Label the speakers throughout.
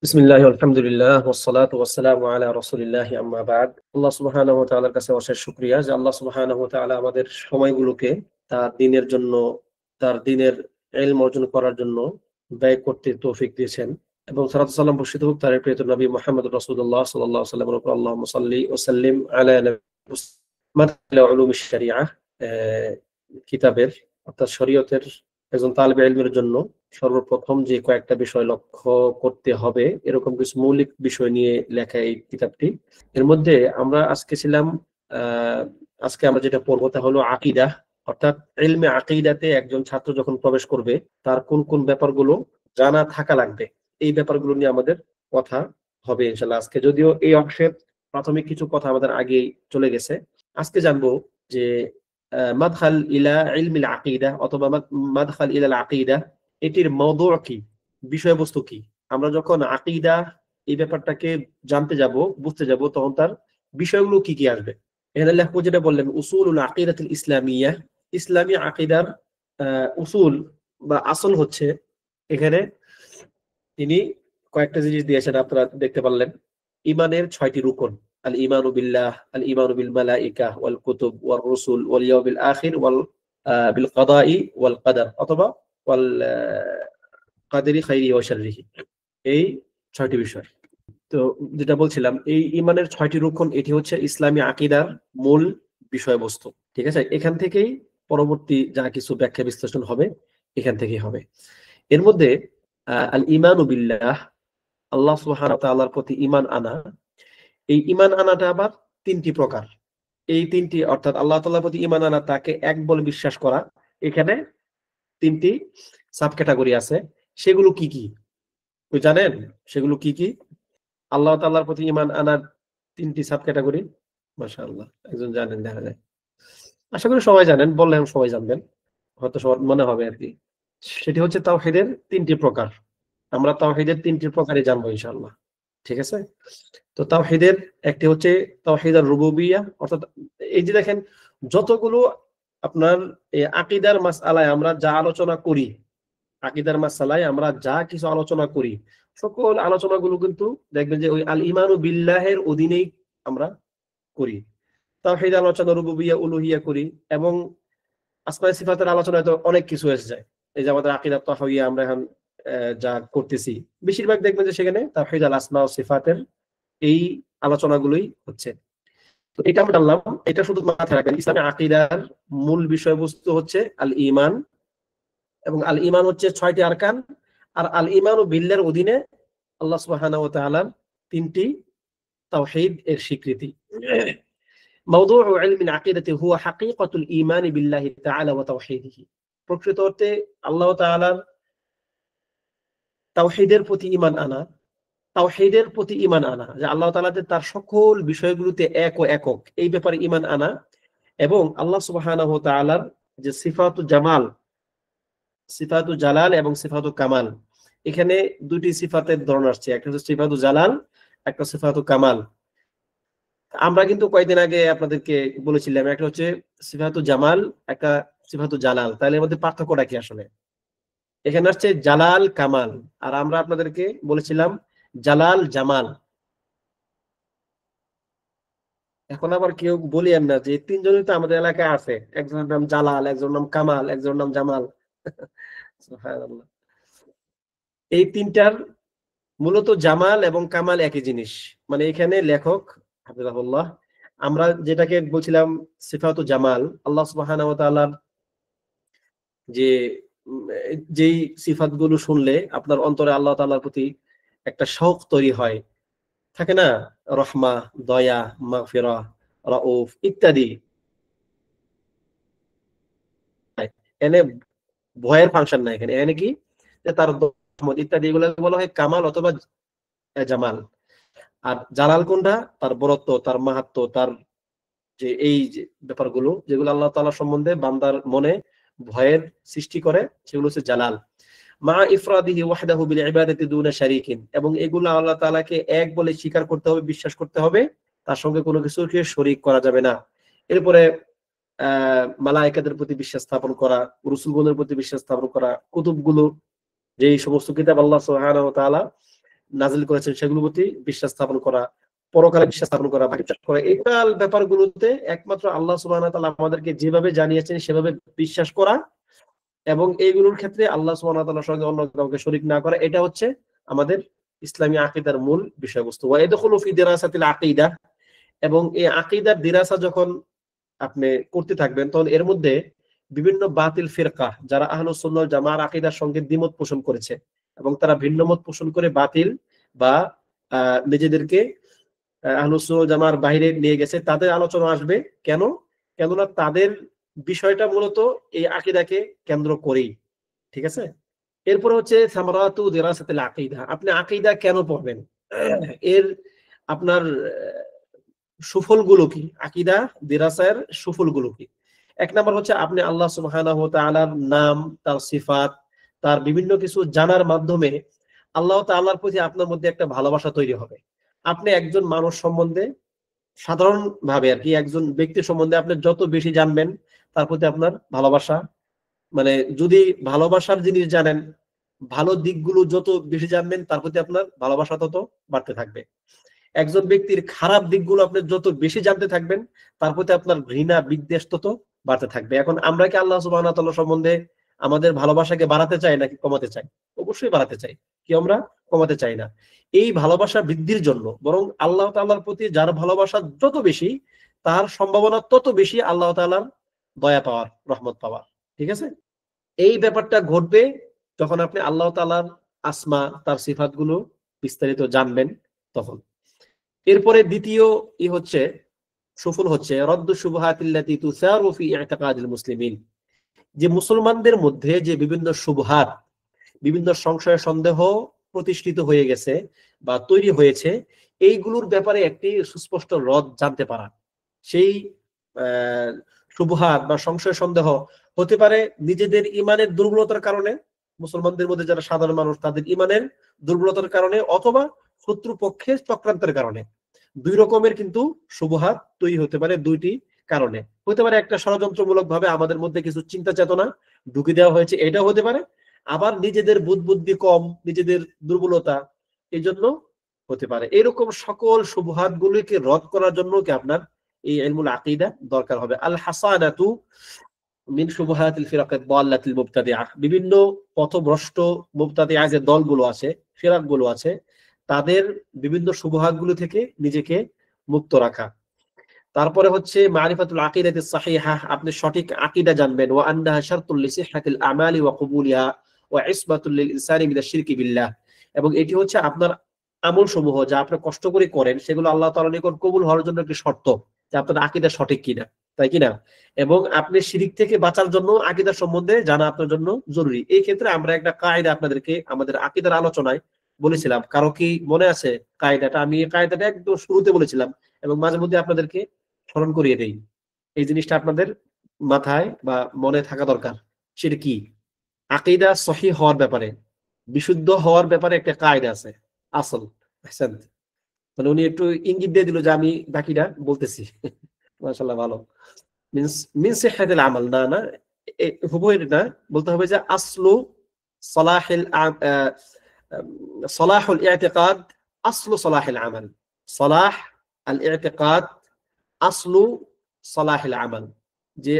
Speaker 1: বিসমিল্লাহি আলহামদুলিল্লাহ ওয়াসসালাতু ওয়াসসালামু আলা রাসূলিল্লাহি আম্মা বা'দ। আল্লাহ সুবহানাহু ওয়া তাআলার কাছে অশেষ শুকরিয়া যে আল্লাহ সুবহানাহু ওয়া তাআলা আমাদের সময়গুলোকে তার দ্বীনের জন্য, তার দ্বীনের ইলম অর্জন করার জন্য ব্যয় করতে তৌফিক দিয়েছেন। এবং সালাতু সালাম বর্ষিত হোক তার প্রিয় নবী মুহাম্মদ রাসূলুল্লাহ সাল্লাল্লাহু আলাইহি ওয়াসাল্লামের উপর। আল্লাহুম্মা সাল্লি ওয়া সাল্লিম আলা নবী উলুমিশ শরিয়াহ, কিতাবের অর্থাৎ শরীয়তের একজন তালিবে ইলমের জন্য সর্বপ্রথম যে কয়েকটা বিষয় লক্ষ্য করতে হবে এরকম কিছু মৌলিক বিষয় নিয়ে লেখা এই কিতাবটি। এর মধ্যে আমরা আজকে আমরা যেটা পড়বো তা হলো আকীদা, অর্থাৎ ইলমে আকীদাতে একজন ছাত্র যখন প্রবেশ করবে তার কোন কোন ব্যাপারগুলো জানা থাকা লাগবে, এই ব্যাপারগুলো নিয়ে আমাদের কথা হবে ইনশাআল্লাহ আজকে। যদিও এই অংশের প্রাথমিক কিছু কথা আমাদের আগেই চলে গেছে। আজকে জানবো যে মাদখাল ইলা ইলমিল আকীদা অথবা মাদখাল ইলাল আকীদা, এটির মওদু কি, বিষয়বস্তু কি। আমরা যখন আকীদা এই ব্যাপারটাকে জানতে যাব, বুঝতে যাব, তখন তার বিষয়গুলো কি কি আসবে। এখানে লেখক যেটা বললেন উসুলুল আকীদাতুল ইসলামিয়া, ইসলামী আকীদার উসুল বা আসল হচ্ছে, এখানে তিনি কয়েকটা জিনিস দিয়েছেন, আপনারা দেখতে পারলেন। ইমানের 6টি রুকন: আল ইমানু বিল্লাহ, আল ইমানু বিল মালাইকা ওয়াল কুতুব ওয়ার রুসুল ওয়াল ইয়াউমিল আখির ওয়াল বিল কাদাই ওয়াল কাদার অথবা ওয়াল কাদরি খাইরি ওয়া শাররিহি। এই 6টি বিষয়। তো যেটা বলছিলাম, এই ইমানের 6টি রুকন, এটি হচ্ছে ইসলামী আকীদার মূল বিষয়বস্তু। ঠিক আছে, এখান থেকেই পরবর্তী যা কিছু ব্যাখ্যা বিশ্লেষণ হবে এখান থেকেই হবে। এর মধ্যে আল ইমানু বিল্লাহ, আল্লাহ সুবহানাহু ওয়া তাআলার প্রতি ঈমান আনা। এই ঈমান আনাটা আবার 3টি প্রকার। এই 3টি অর্থাৎ আল্লাহ তাআলার প্রতি ঈমান আনা, তাকে এক বলে বিশ্বাস করা। এখানে 3টি সাব ক্যাটাগরি আছে। সেগুলো কি কি জানেন? সেগুলো কি কি? আল্লাহ তাআলার প্রতি ঈমান আনার 3টি সাব ক্যাটাগরি। মাশাআল্লাহ, একজন জানেন দেখা যায়। আশা করি সবাই জানেন, বললে সবাই জানবেন, হয়তো সবার মনে হবে আর কি। সেটি হচ্ছে তাওহীদের 3টি প্রকার। আমরা তাওহীদের 3টি প্রকারই জানবো ইনশাআল্লাহ। ঠিক আছে? তো তাওহীদের একটি হচ্ছে তাওহীদুর রুবুবিয়্যাহ, অর্থাৎ এই যে দেখেন যতগুলো আপনার আকীদার মাসআলায় আমরা যা আলোচনা করি, আকীদার মাসআলায় আমরা যা কিছু আলোচনা করি, সকল আলোচনাগুলো কিন্তু দেখবেন যে ওই আল ঈমানু বিল্লাহের অধীনেই আমরা করি। তাওহীদ আলোচনা, রুবুবিয়্যাহ, উলুহিয়্যাহ করি, এবং আসমায়ে সিফাতের আলোচনায় তো অনেক কিছু এসে যায়। এই যে আমাদের আকীদা তাহাউইয়া আমরা এখন যা করতেছি, বেশিরভাগ দেখবেন যে সেখানে তাওহীদ আল আসমা ওয়া সিফাতের এই আলোচনাগুলোই হচ্ছে। তো এটা আমরা জানলাম। এটা শুধু মাথায় রাখবেন, ইসলামী আকীদার মূল বিষয়বস্তু হচ্ছে আল ঈমান, এবং আল ঈমান হচ্ছে 6টি আরকান। আর আল ঈমানু বিল্লাহর অধীনে আল্লাহ সুবহানাহু ওয়া তাআলার 3টি তাওহীদ এর স্বীকৃতি। মাওদুউ ইলমিল আকীদাতি হুয়া হাকীকাতুল ঈমান বিল্লাহি তাআলা ওয়া তাওহীদিহি। প্রকৃত অর্থে আল্লাহ তাআলার তাওহীদের প্রতি ঈমান আনা, তাওহীদের প্রতি ঈমান আনা, যে আল্লাহ তাআলা তার সকল বিষয়গুলোতে এক ও একক, এই ব্যাপারে ঈমান আনা। এবং আল্লাহ সুবহানাহু ওয়া তাআলার যে সিফাতু জামাল, সিফাতু জালাল এবং সিফাতু কামাল, এখানে দুটি সিফাতের ধরন আসছে, একটা হচ্ছে সিফাতু জালাল, একটা সিফাতু কামাল। আমরা কিন্তু কয়েকদিন আগে আপনাদেরকে বলেছিলাম একটা হচ্ছে সিফাতু জামাল, একটা সিফাতু জালাল। তাহলে এর মধ্যে পার্থক্যটা কি আসলে? এখানে আসছে জালাল কামাল, আর আমরা আপনাদেরকে বলেছিলাম জালাল জামাল। এখন আবার কেউ বলিয়েন না যে 3জনই তো আমাদের এলাকায় আছে, একজনের নাম জালাল, একজনের নাম কামাল, একজনের নাম জামাল। সুবহানাল্লাহ। এই 3টার মূলত জামাল এবং কামাল একই জিনিস। মানে এখানে লেখক হাফিজাহুল্লাহ, আমরা যেটাকে বলছিলাম সিফাতু জামাল, আল্লাহ সুবহানাহু ওয়া তাআলার যে যেই সিফাতগুলো শুনলে আপনার অন্তরে আল্লাহ তাআলার প্রতি একটা শৌক তৈরি হয়, থাকে না, রহমা, দয়া, মাগফিরা, রাউফ ইত্যাদি। এনে ভয়ের ফাংশন নাই এখানে। এখানে কি, যে তার রহমত ইত্যাদি, এগুলো বলা হয় কামাল অথবা জামাল। আর জালাল কোনটা? তার বরত্ব, তার মাহাত্ম্য, তার যে এই যে ব্যাপারগুলো যেগুলো আল্লাহ তাআলা সম্বন্ধে বান্দার মনে ভয়ের সৃষ্টি করে, সেগুলো হচ্ছে জালাল। মা ইফরাদিহি ওয়াহদাহু বিল ইবাদাতি দুনা শারীকিন, এবং এগুলো আল্লাহ তাআলাকে এক বলে স্বীকার করতে হবে, বিশ্বাস করতে হবে, তার সঙ্গে কোনো কিছুকে শরীক করা যাবে না। এরপরে মালায়েকাদের প্রতি বিশ্বাস স্থাপন করা, রাসূলগণের প্রতি বিশ্বাস স্থাপন করা, কুতুবগুলো, যেই সমস্ত কিতাব আল্লাহ সুবহানাহু ওয়া তাআলা নাজিল করেছেন সেগুলোর প্রতি বিশ্বাস স্থাপন করা, পরকালে বিশ্বাস স্থাপন করা, এই ব্যাপারগুলোতে একমাত্র আল্লাহ সুবহানাহু ওয়া তাআলা আমাদেরকে যেভাবে জানিয়েছেন সেভাবে বিশ্বাস করা, এবং এইগুলোর ক্ষেত্রে আল্লাহ সুবহানাহু ওয়া তাআলার সঙ্গে অন্য কাউকে শরীক না করা, এটা হচ্ছে আমাদের ইসলামী আকীদার মূল বিষয়বস্তু। ওয়া ইয়াদখুলু ফি দিরাসাতিল আকীদা, এবং এই আকীদার দিরাসা যখন আপনি করতে থাকবেন তখন এর মধ্যে বিভিন্ন বাতিল ফিরকা যারা আহলুস সুন্নাহ ওয়াল জামাআর আকীদার সঙ্গে দ্বিমত পোষণ করেছে এবং তারা ভিন্ন মত পোষণ করে বাতিল বা নিজেদেরকে আহলুস সুন্নাহ ওয়াল জামাআর বাইরে নিয়ে গেছে, তাদের আলোচনা আসবে। কেন? কেননা তাদের বিষয়টা মূলত এই আকীদাকে কেন্দ্র করেই। ঠিক আছে? এরপরে হচ্ছে সামারাতু দিরাসাতিল আকীদা, আপনি আকীদা কেন পড়বেন, এর আপনার সুফলগুলো কি, আকীদা দিরাসার সুফলগুলো কি। এক নাম্বার হচ্ছে আপনি আল্লাহ সুবহানাহু ওয়া তাআলার নাম, তার সিফাত, তার বিভিন্ন কিছু জানার মাধ্যমে আল্লাহ তাআলার প্রতি আপনার মধ্যে একটা ভালোবাসা তৈরি হবে। আপনি একজন মানুষ সম্বন্ধে সাধারণ ভাবে আর কি, একজন ব্যক্তি সম্বন্ধে আপনি যত বেশি জানবেন তার প্রতি আপনার ভালোবাসা, মানে যদি ভালোবাসার জিনিস জানেন, ভালো দিকগুলো যত বেশি জানবেন তার প্রতি আপনার ভালোবাসা তত বাড়তে থাকবে। একজন ব্যক্তির খারাপ দিকগুলো আপনি যত বেশি জানতে থাকবেন তার প্রতি আপনার ঘৃণা বিদ্বেষ তত বাড়তে থাকবে। এখন আমরা কি আল্লাহ সুবহানাহু ওয়া তাআলা সম্বন্ধে আমাদের ভালোবাসাকে বাড়াতে চাই নাকি কমাতে চাই? অবশ্যই বাড়াতে চাই, কি আমরা কমাতে চাই না। এই ভালোবাসা বৃদ্ধির জন্য বরং আল্লাহ তাআলার প্রতি যার ভালোবাসা যত বেশি তার সম্ভাবনা তত বেশি আল্লাহ তাআলার দয়া পাওয়ার, রহমত পাওয়ার। ঠিক আছে? এই ব্যাপারটা ঘটবে যখন আপনি আল্লাহ তাআলার আসমা, তার সিফাতগুলো বিস্তারিত জানবেন তখন। এরপরে দ্বিতীয় হচ্ছে সফল হচ্ছে রদ্দু শুবহাতিল্লাতি তুসারু ফি ইতিকাদিল মুসলিমিন, যে মুসলমানদের মধ্যে যে বিভিন্ন শুবহাত, বিভিন্ন সংশয় সন্দেহ প্রতিষ্ঠিত হয়ে গেছে বা তৈরি হয়েছে, এইগুলোর ব্যাপারে একটি সুস্পষ্ট রদ জানতে পারা। সেই শুবহাত বা সংশয় সন্দেহ হতে পারে নিজেদের ইমানের দুর্বলতার কারণে, মুসলমানদের মধ্যে যারা সাধারণ মানুষ তাদের ইমানের দুর্বলতার কারণে, অথবা শত্রু পক্ষের চক্রান্তের কারণে। দুই রকমের কিন্তু শুবহাত তৈরি হতে পারে, দুইটি কারণে হতে পারে। একটা ষড়যন্ত্রমূলক ভাবে আমাদের মধ্যে কিছু চিন্তা চেতনা ঢুকে দেওয়া হয়েছে, এটাও হতে পারে। আবার নিজেদের বুদ্ধি কম, নিজেদের দুর্বলতা, এই জন্য হতে পারে। এরকম সকল শুবহাত গুলিকে রদ করার জন্য কি আপনার এই ইলমুল আকীদা দরকার হবে। আল হাসানাতু মিন শুবহাতিল ফিরাকাত দাল্লাতিল মুবতাদিআ, বিভিন্ন পথভ্রষ্ট মুবতাদিআ যে দলগুলো আছে, ফিরাকগুলো আছে, তাদের বিভিন্ন শুবহাতগুলো থেকে নিজেকে মুক্ত রাখা। তারপরে হচ্ছে মারিফাতুল আকীদাতিস সাহিহা, আপনি সঠিক আকীদা জানবেন। ওয়া আন্নাহা শারতুল লিসিহহাতিল আমালি ওয়া কবুলিহা ওয়া ইসবাতুল লিল ইনসানি মিনাশ শিরকি বিল্লাহ, এবং এটি হচ্ছে আপনার আমল সমূহ যা আপনি কষ্ট করে করেন সেগুলো আল্লাহ তাআলার নিকট কবুল হওয়ার জন্য একটি শর্ত যে আপনার আকীদা সঠিক কিনা, তাই কিনা। এবং আপনি শিরক থেকে বাঁচার জন্য আকীদা সম্বন্ধে জানা আপনার জন্য জরুরি। এই ক্ষেত্রে আমরা একটা কায়দা আপনাদেরকে আমাদের আকীদার আলোচনায় বলেছিলাম, কারো কি মনে আছে কায়দাটা? আমি এই কায়দাটা একদম শুরুতে বলেছিলাম এবং মাঝে মধ্যে আপনাদেরকে স্মরণ করিয়ে দেই। এই জিনিসটা আপনাদের মাথায় বা মনে থাকা দরকার। সেটা কি? আকীদা সহিহ হওয়ার ব্যাপারে, বিশুদ্ধ হওয়ার ব্যাপারে একটা কায়দা আছে, আসল। মানে উনি একটু ইঙ্গিত দিয়ে দিল যে আমি বাকিটা বলতেছি। মাশাআল্লাহ, ভালো। মিন সিহহাতিল আমাল, না না হুবহু না, বলতে হবে যে আসলু সালাহিল সালাহুল ইতিকাদ আসলু সালাহিল আমাল। সালাহ আল ইতিকাদ আসলু সালাহিল আমাল, যে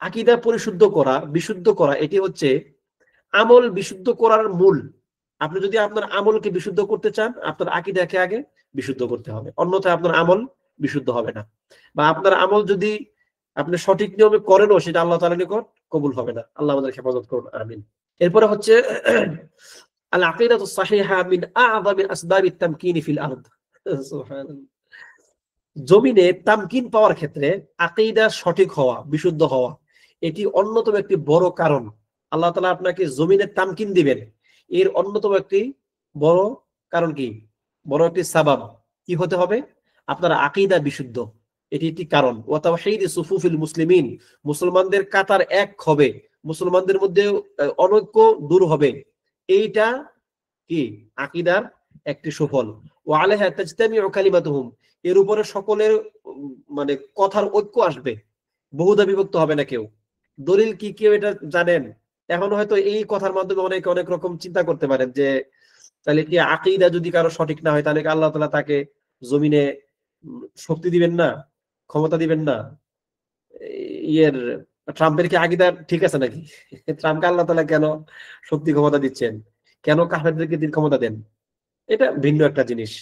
Speaker 1: আকীদা পরিশুদ্ধ করা, বিশুদ্ধ করা, এটি হচ্ছে আমল বিশুদ্ধ করার মূল। আপনি যদি আপনার আমলকে বিশুদ্ধ করতে চান আপনার আকীদাকে আগে বিশুদ্ধ করতে হবে, অন্যথায় আপনার আমল বিশুদ্ধ হবে না। বা আপনার আমল যদি আপনি সঠিক নিয়মে করেনও সেটা আল্লাহ তাআলার নিকট কবুল হবে না। আল্লাহ আমাদের হেফাজত করুন, আমিন। এরপরে হচ্ছে আল আকীদাতুস সাহিহা মিন আ'যামি আসবাবিত তামকিন ফিল আরদ। সুবহানাল্লাহ। জমিনে তামকিন পাওয়ার ক্ষেত্রে আকীদা সঠিক হওয়া, বিশুদ্ধ হওয়া, এটি অন্যতম একটি বড় কারণ। আল্লাহ তাআলা আপনাকে জমিনে তামকিন দিবেন, এর অন্যতম একটি বড় কারণ কি, বড় একটি সাবাব কি হতে হবে? আপনার আকীদা বিশুদ্ধ, এটি একটি কারণ। ওয়া তাওহীদি সুফুফিল মুসলিমিন, মুসলমানদের কাতার এক হবে, মুসলমানদের মধ্যে অনৈক্য দূর হবে, এইটা কি আকীদার একটি সুফল। ওয়া আলাইহা তাজতামিউ কালিমাতুহুম, এর উপরে সকলের মানে কথার ঐক্য আসবে, বহুদা বিভক্ত হবে না কেউ। দলিল কি কেউ এটা জানেন? এখন হয়তো এই কথার মাধ্যমে অনেক অনেক রকম চিন্তা করতে পারেন যে তাহলে কি আকীদা যদি কারো সঠিক না হয়, তাহলে কি আল্লাহ তাআলা তাকে জমিনে শক্তি দিবেন না, ক্ষমতা দিবেন না? ইয়ের ট্রাম্পের কি আকীদা ঠিক আছে নাকি? ট্রাম্পকে আল্লাহ তাআলা কেন শক্তি ক্ষমতা দিচ্ছেন? কেন কাফেরদেরকে দিন ক্ষমতা দেন? এটা ভিন্ন একটা জিনিস।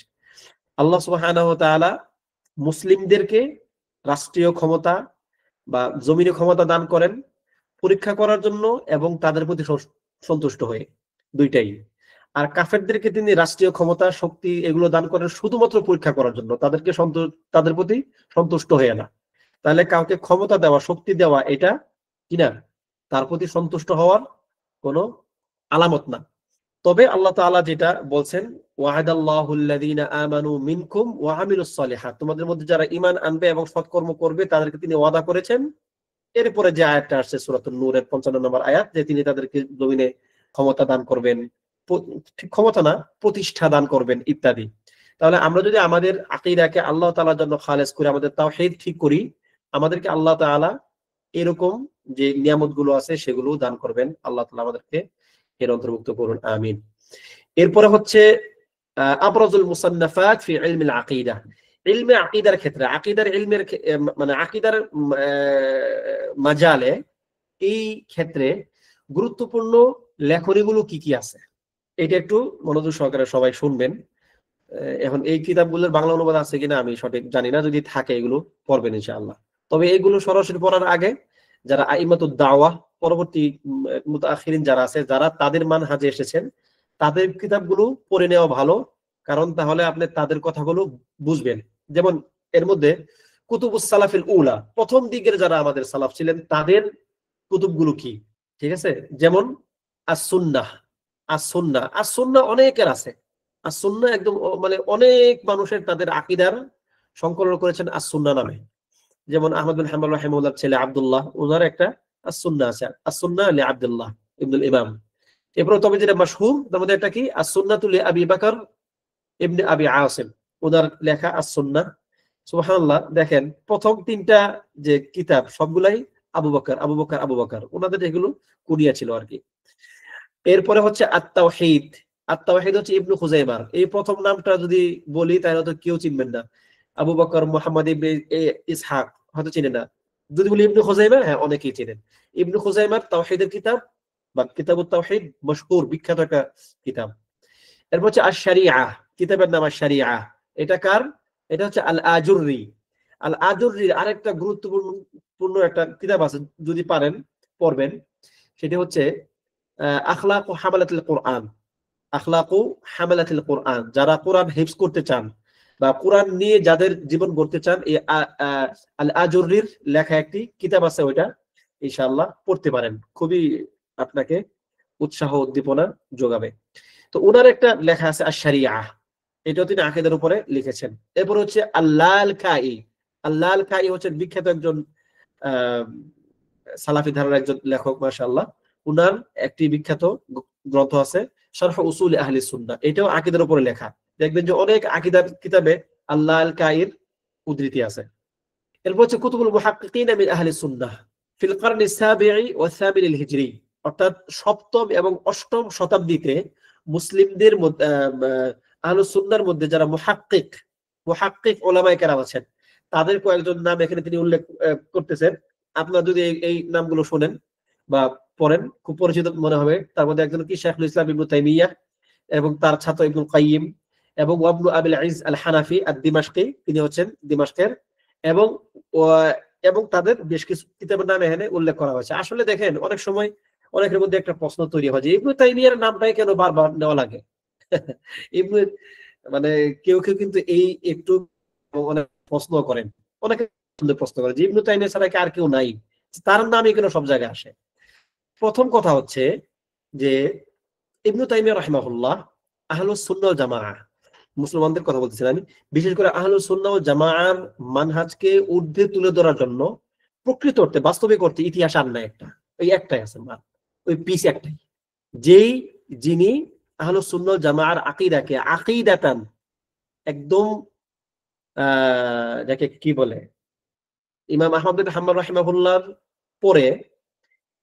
Speaker 1: আল্লাহ সুবহানাহু ওয়া তাআলা মুসলিমদেরকে রাষ্ট্রীয় ক্ষমতা বা জমিনে ক্ষমতা দান করেন পরীক্ষা করার জন্য এবং তাদের প্রতি সন্তুষ্ট হয়ে, দুইটাই। আর কাফেরদেরকে তিনি রাষ্ট্রীয় ক্ষমতা, শক্তি এগুলো দান করেন শুধুমাত্র পরীক্ষা করার জন্য, তাদের প্রতি সন্তুষ্ট হয়ে না। তাহলে কাউকে ক্ষমতা দেওয়া, শক্তি দেওয়া, এটা কিনা তার প্রতি সন্তুষ্ট হওয়ার কোনো আলামত না। তবে আল্লাহ তাআলা যেটা বলছেন, ওয়া'দাল্লাহুল্লাযীনা আমানু মিনকুম ওয়া আমিলুস সলিহাত, তোমাদের মধ্যে যারা ঈমান আনবে এবং সৎকর্ম করবে তাদেরকে তিনি ওয়াদা করেছেন। এরপরে যে আয়াতটা আসছে সূরাতুন নূরের 55 নম্বর আয়াত, যে তিনি তাদেরকে জমিনে ক্ষমতা দান করবেন, ক্ষমতা না, প্রতিষ্ঠা দান করবেন ইত্যাদি। তাহলে আমরা যদি আমাদের আকীদাকে আল্লাহ তাআলার জন্য খালেস করে আমাদের তাওহীদ ঠিক করি, আমাদেরকে আল্লাহ তাআলা এরকম যে নিয়ামতগুলো আছে সেগুলো দান করবেন। আল্লাহ তাআলা আমাদেরকে এর অন্তর্ভুক্ত করুন, আমিন। এরপরে হচ্ছে আবরাজুল মুসান্নাফাত ফি ইলমিল আকীদা। ইলমে আকীদার ক্ষেত্রে, আকীদার ইলমের মানে আকীদার মাজালে, এই ক্ষেত্রে গুরুত্বপূর্ণ লেখনীগুলো কি কি আছে এটা একটু মনোযোগ সহকারে সবাই শুনবেন। এখন এই কিতাবগুলোর বাংলা অনুবাদ আছে কিনা আমি সঠিক জানি না, যদি থাকে এগুলো পড়বেন ইনশাআল্লাহ। তবে এগুলো সরাসরি পড়ার আগে যারা আইমাতুদ দাওয়াহ, পরবর্তী মুতাআখিরিন যারা আছে, যারা তাদের মানহাজে এসেছেন, তাদের কিতাবগুলো পড়ে নেওয়া ভালো, কারণ তাহলে আপনি তাদের কথাগুলো বুঝবেন। যেমন এর মধ্যে কুতুবুস সালাফিল উলা, প্রথম দিকের যারা আমাদের সালাফ ছিলেন তাদের কুতুবগুলো কি, ঠিক আছে? যেমন আস-সুন্নাহ, আস-সুন্নাহ, আস-সুন্নাহ অনেকের আছে। আস-সুন্নাহ একদম মানে অনেক মানুষের তাদের আকীদার সংকলন করেছেন আস-সুন্নাহ নামে। যেমন আহমদ বিন হাম্বল রাহিমাহুল্লাহর ছেলে আব্দুল্লাহ, ওনার একটা আস-সুন্নাহ আছে, আস-সুন্নাহ লি আব্দুল্লাহ ইবনুল ইমাম। এরপর তবে যেটা মাশহুর তার মধ্যে একটা কি, আস-সুন্নাতু লি আবি বকর ইবনে আবি আসিম, ওনার লেখা আস-সুন্নাহ। সুবহানাল্লাহ, দেখেন প্রথম তিনটা যে কিতাব সবগুলাই আবু বকর, আবু বকর, আবু বকর, ওনাদের এগুলো কুনিয়া ছিল আর কি। এরপরে হচ্ছে আত-তাওহীদ, আত-তাওহীদ হচ্ছে ইবনু খুজাইমার। এই প্রথম নামটা যদি বলি তাহলে তো কেউ চিনবেন না। আবু বকর মুহাম্মদ ইবনে ইসহাক হয়তো চিনেন না। যদি বলি ইবনু খুজাইমা, হ্যাঁ অনেকেই চিনেন। ইবনু খুজাইমার তাওহীদের কিতাব বা কিতাবুত তাওহীদ মশহুর, বিখ্যাত একটা কিতাব। এরপর হচ্ছে আশ-শারিআহ, কিতাবের নাম আশ-শারিআহ। এটা কার? এটা হচ্ছে আল-আজুররি। আল-আজুররির আরেকটা গুরুত্বপূর্ণ একটা কিতাব আছে, যদি পারেন পড়বেন। সেটা হচ্ছে আখলাকু হামালাতুল কোরআন, আখলাকু হামালাতুল কোরআন। যারা কোরআন হিফজ করতে চান বা কোরআন নিয়ে যাদের জীবন গড়তে চান, এই আল-আজুররির লেখা একটি কিতাব আছে, ওইটা ইনশাআল্লাহ পড়তে পারেন। খুবই আপনাকে উৎসাহ উদ্দীপনা যোগাবে। তো ওনার একটা লেখা আছে আশ-শারিআহ, এটাও তিনি আকীদার উপরে লিখেছেন। এরপর হচ্ছে আল-লালকাই। আল-লালকাই হচ্ছেন বিখ্যাত একজন সালাফি ধারার একজন লেখক, মাশাআল্লাহ। উনার একটি বিখ্যাত গ্রন্থ আছে শারহ উসুল আহলি সুন্নাহ, এটাও আকীদার উপরে লেখা। দেখবেন যে অনেক আকীদার কিতাবে আল-লালকাইর উদ্ধৃতি আছে। এরপর হচ্ছে কুতুবুল মুহাক্কিকিন মিন আহলি সুন্নাহ ফিল কারনি সাবিঈ ওয়া সামিন আল হিজরি, অর্থাৎ সপ্তম এবং অষ্টম শতাব্দীতে মুসলিমদের মধ্যে আহলুস সুন্নাহর মধ্যে যারা মুহাক্কিক উলামায়ে কেরাম আছেন, তাদের কয়েকজন নাম এখানে তিনি উল্লেখ করতেছেন। আপনারা যদি এই নামগুলো শুনেন বা পড়েন, খুব পরিচিত মনে হবে। তার মধ্যে একজন কি শাইখুল ইসলাম ইবনু তাইমিয়াহ এবং তার ছাত্র ইবনুল কাইয়িম এবং ওয়াবনু আবিল ইজ আল হানাফি আদ-দিমাশকি, তিনি হচ্ছেন দিমাশকের, এবং এবং তাদের বেশ কিছু কিতাবের নাম এখানে উল্লেখ করা হয়েছে। আসলে দেখেন অনেক সময় অনেকের মধ্যে একটা প্রশ্ন তৈরি হয় যে ইবনু তাইমিয়ার নামটাই কেন বারবার নেওয়া লাগে। ইবনু মানে কেউ কিন্তু এই একটু অনেক প্রশ্ন করেন, অনেকে প্রশ্ন করে যে ইবনু তাইমিয়া ছাড়া কি আর কেউ নাই, তার নামই কেন সব জায়গায় আসে। প্রথম কথা হচ্ছে যে ইবনু তাইমিয়া রাহিমাহুল্লাহ আহলুস সুন্নাহ ওয়াল জামাআহ, মুসলমানদের কথা বলতেছেন আমি, বিশেষ করে আহলুস সুন্নাহ ওয়াল জামাআর মানহাজকে ঊর্ধ্বে তুলে ধরার জন্য প্রকৃত অর্থে বাস্তবিক অর্থে ইতিহাস আর নাই একটা, ওই একটাই আছে, ওই পিস একটাই, যেই যিনি আহলুস সুন্নাহ ওয়াল জামাআর আকীদাকে আকীদাতান একদম যাকে কি বলে, ইমাম আহমদ বিন হাম্বল রাহিমাহুল্লাহর পরে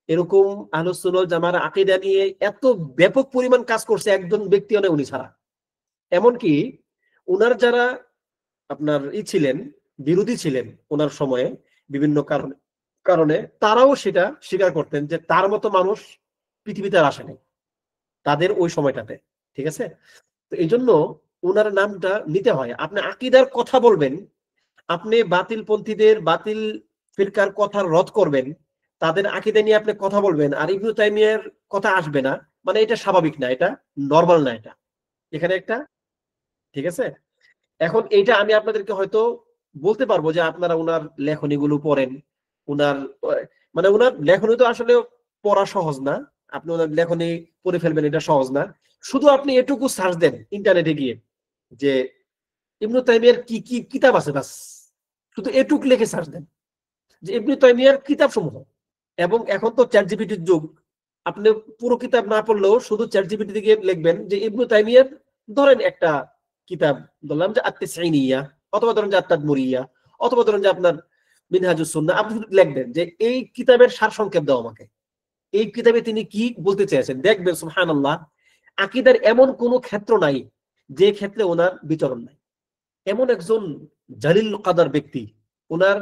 Speaker 1: এরকম আহলুস সুন্নাহ ওয়াল জামার আকীদা নিয়ে এত ব্যাপক পরিমাণ কাজ করছে একজন ব্যক্তি নয় উনি ছাড়া। এমনকি উনার যারা আপনার ছিলেন, বিরোধী ছিলেন ওনার সময়ে বিভিন্ন কারণে কারণে তারাও সেটা স্বীকার করতেন যে তার মতো মানুষ পৃথিবীতে আর আসেনি তাদের ওই সময়টাতে। ঠিক আছে? তো এই জন্য ওনার নামটা নিতে হয়। আপনি আকীদার কথা বলবেন, আপনি বাতিল পন্থীদের বাতিল ফিরকার কথা রদ করবেন, তাদের আকীদা নিয়ে আপনি কথা বলবেন, আর ইবনু তাইমিয়ার কথা আসবে না, মানে এটা স্বাভাবিক না, এটা নরমাল না, এটা এখানে একটা। ঠিক আছে? এখন এইটা আমি আপনাদেরকে হয়তো বলতে পারবো যে আপনারা উনার লেখনীগুলো পড়েন, উনার মানে উনার লেখনী তো আসলে পড়া সহজ না, আপনি ওনার লেখনী পড়ে ফেলবেন এটা সহজ না। শুধু আপনি এটুকু সার্চ দেন ইন্টারনেটে গিয়ে যে ইবনু তাইমিয়ার কি কি কিতাব আছে, বাস শুধু এটুক লিখে সার্চ দেন যে ইবনু তাইমিয়ার কিতাব সমূহ। এবং এখন তো চ্যাট জিপিটির যুগ, আপনি পুরো কিতাব না পড়লেও শুধু চ্যাট জিপিটি থেকে লিখবেন যে ইবনু তাইমিয়ার ধরেন একটা কিতাব, বললাম যে আত-তিসঈনিয়া, অথবা ধরেন যে আত-তাদমুরিয়া, অথবা ধরেন যে আপনার মিনহাজুস সুন্নাহ, আপনি লিখবেন যে এই কিতাবের সারসংক্ষেপ দাও আমাকে, এই কিতাবে তিনি কি বলতে চেয়েছেন, দেখবেন সুবহানাল্লাহ আকীদার এমন কোন ক্ষেত্র নাই যে ক্ষেত্রে ওনার বিচরণ নাই। এমন একজন জালিল কাদার ব্যক্তি, ওনার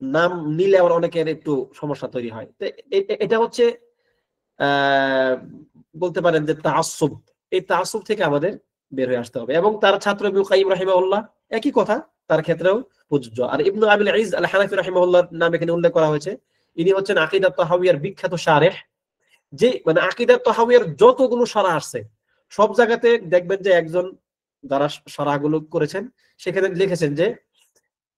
Speaker 1: নাম নিলে আবার অনেকের একটু সমস্যা তৈরি হয়। তো এটা হচ্ছে বলতে পারেন যে তাআসসুব, এই তাআসসুব থেকে আমাদের বের হয়ে আসতে হবে। এবং তার ছাত্র ইবনে কাইয়িম রাহিমাহুল্লাহ একই কথা তার ক্ষেত্রেও প্রযোজ্য। আর ইবনু আবিল ইজ আল হানাফি রাহিমাহুল্লাহর নাম এখানে উল্লেখ করা হয়েছে। ইনি হচ্ছেন আকীদাত তাহাউইয়ার বিখ্যাত শারেহ, যে মানে আকীদাত তাহাউইয়ার যতগুলো শারা আসছে সব জায়গাতে দেখবেন যে একজন যারা শারাগুলো করেছেন সেখানে লিখেছেন যে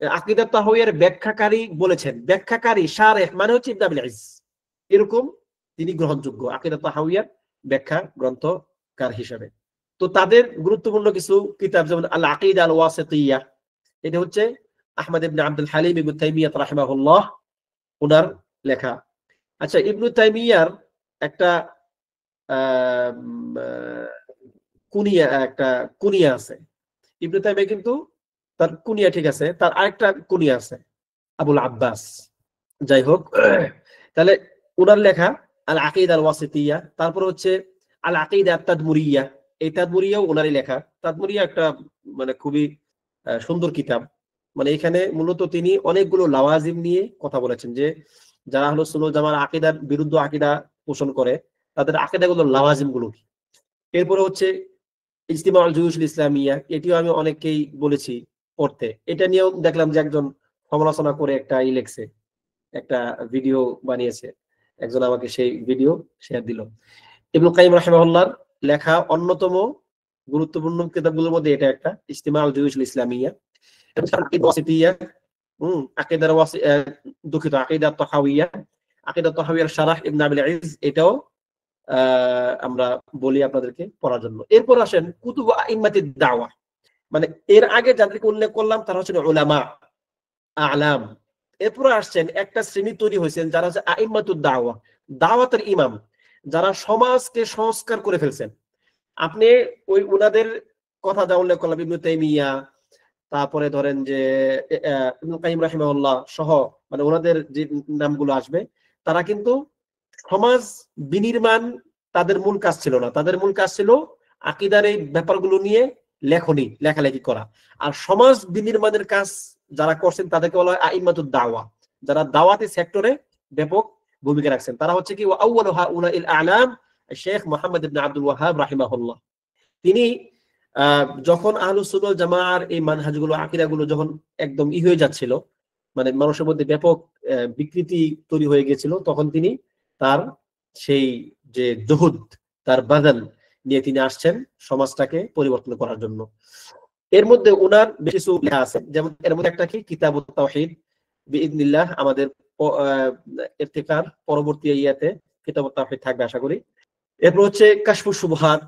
Speaker 1: আকীদাত তাহাউইয়ার ব্যাখ্যাকারী বলেছেন, ব্যাখ্যাকারী শারেহ মানে হচ্ছে ইবনে আবিল ইজ, এরকম তিনি গ্রহণযোগ্য আকীদাত তাহাউইয়ার ব্যাখ্যা গ্রন্থকার হিসেবে। তো তাদের গুরুত্বপূর্ণ কিছু কিতাব যেমন আল আকীদা আল ওয়াসিতিয়্যা, এটা হচ্ছে আহমদ ইবনে আব্দুল হালিম ইবনে তাইমিয়াহ রাহিমাহুল্লাহ ওনার লেখা। আচ্ছা, ইবনে তাইমিয়ার একটা কুনিয়া আছে। ইবনে তাইমিয়া কিন্তু তার কুনিয়া ঠিক আছে, তার আরেকটা কুনিয়া আছে আবুল আব্বাস। যাই হোক, তাহলে ওনার লেখা আল আকীদা আল ওয়াসিতিয়্যা, তারপর হচ্ছে আল আকীদা আত-তাদমুরিয়্যা, এই তাদমুরিয়্যাও ওনারই লেখা। তাদমুরিয়্যা একটা মানে খুবই সুন্দর কিতাব। মানে এখানে মূলত তিনি অনেকগুলো লাওয়াজিম নিয়ে কথা বলেছেন, যে যারা আহলুস সুন্নাহ ওয়াল জামার আকীদার বিরুদ্ধে আকীদা পোষণ করে তাদের আকীদাগুলো লাওয়াজিম গুলো কি। এরপরে হচ্ছে ইজতিমাউল জুয়ুশুল ইসলামিয়া, এটিও আমি অনেককেই বলেছি পড়তে। এটা নিয়েও দেখলাম যে একজন সমালোচনা করে একটা লিখছে, একটা ভিডিও বানিয়েছে, একজন আমাকে সেই ভিডিও শেয়ার দিল। ইবনে কাইয়িম রাহিমাহুল্লাহর লেখা অন্যতম গুরুত্বপূর্ণ কিতাবগুলোর মধ্যে এটা একটা, ইজতিমাউল জুয়ুশুল ইসলামিয়া। আকীদা ওয়াসিতিয়্যা, আকীদার দুঃখিত আকীদা তাহাউইয়া, আকীদা তাহাউইয়ার শারাহ ইবনে আবিল ইজ, এটাও আমরা বলি আপনাদেরকে পড়ার জন্য। এরপর আসেন কুতুব আইম্মাতিদ দাওয়া, মানে এর আগে যাদেরকে উল্লেখ করলাম তারা হচ্ছেন উলামা আ'লাম। এরপর আসছেন একটা শ্রেণী তৈরি হয়েছেন যারা হচ্ছে আইম্মাতুদ দাওয়া, দাওয়াতের ইমাম, যারা সমাজকে সংস্কার করে ফেলছেন। আপনি ওই উনাদের কথা যা উল্লেখ করলাম, ইবনে তাইমিয়া, তারপরে ধরেন যে ইবনে কাইয়িম রাহিমাহুল্লাহ সহ, মানে ওনাদের যে নামগুলো আসবে, তারা কিন্তু সমাজ বিনির্মাণ তাদের মূল কাজ ছিল না। তাদের মূল কাজ ছিল আকীদার এই ব্যাপারগুলো নিয়ে লেখালেখি করা। আর সমাজ বিনির্মাণের কাজ যারা করছেন তাদেরকে বলা হয় আইম্মাতুদ দাওয়া, যারা দাওয়াতি সেক্টরে ব্যাপক ভূমিকা রাখছেন। তারা হচ্ছে কি আউয়ালু হাউলাইল আ'লাম শেখ মুহাম্মদ ইবনে আব্দুল ওয়াহাব রাহিমাহুল্লাহ। তিনি যখন আহলুস সুন্নাহ ওয়াল জামাআর এই মানহাজগুলো আকীদাগুলো যখন একদম হয়ে যাচ্ছিল, মানে মানুষের মধ্যে ব্যাপক বিকৃতি তৈরি হয়ে গিয়েছিল, তখন তিনি তার সেই যে জুহুদ, তার বাদান নিয়ে তিনি আসছেন সমাজটাকে পরিবর্তন করার জন্য। এর মধ্যে ওনার বেশ কিছু লেখা আছে, যেমন এর মধ্যে একটা কি কিতাবুত তাওহীদ, বিইذنিল্লাহ আমাদের ইরতিকার পরবর্তী ইয়াতে কিতাবুত তাওহীদ থাকবে আশা করি। এরপর হচ্ছে কাশফুস শুবহাত,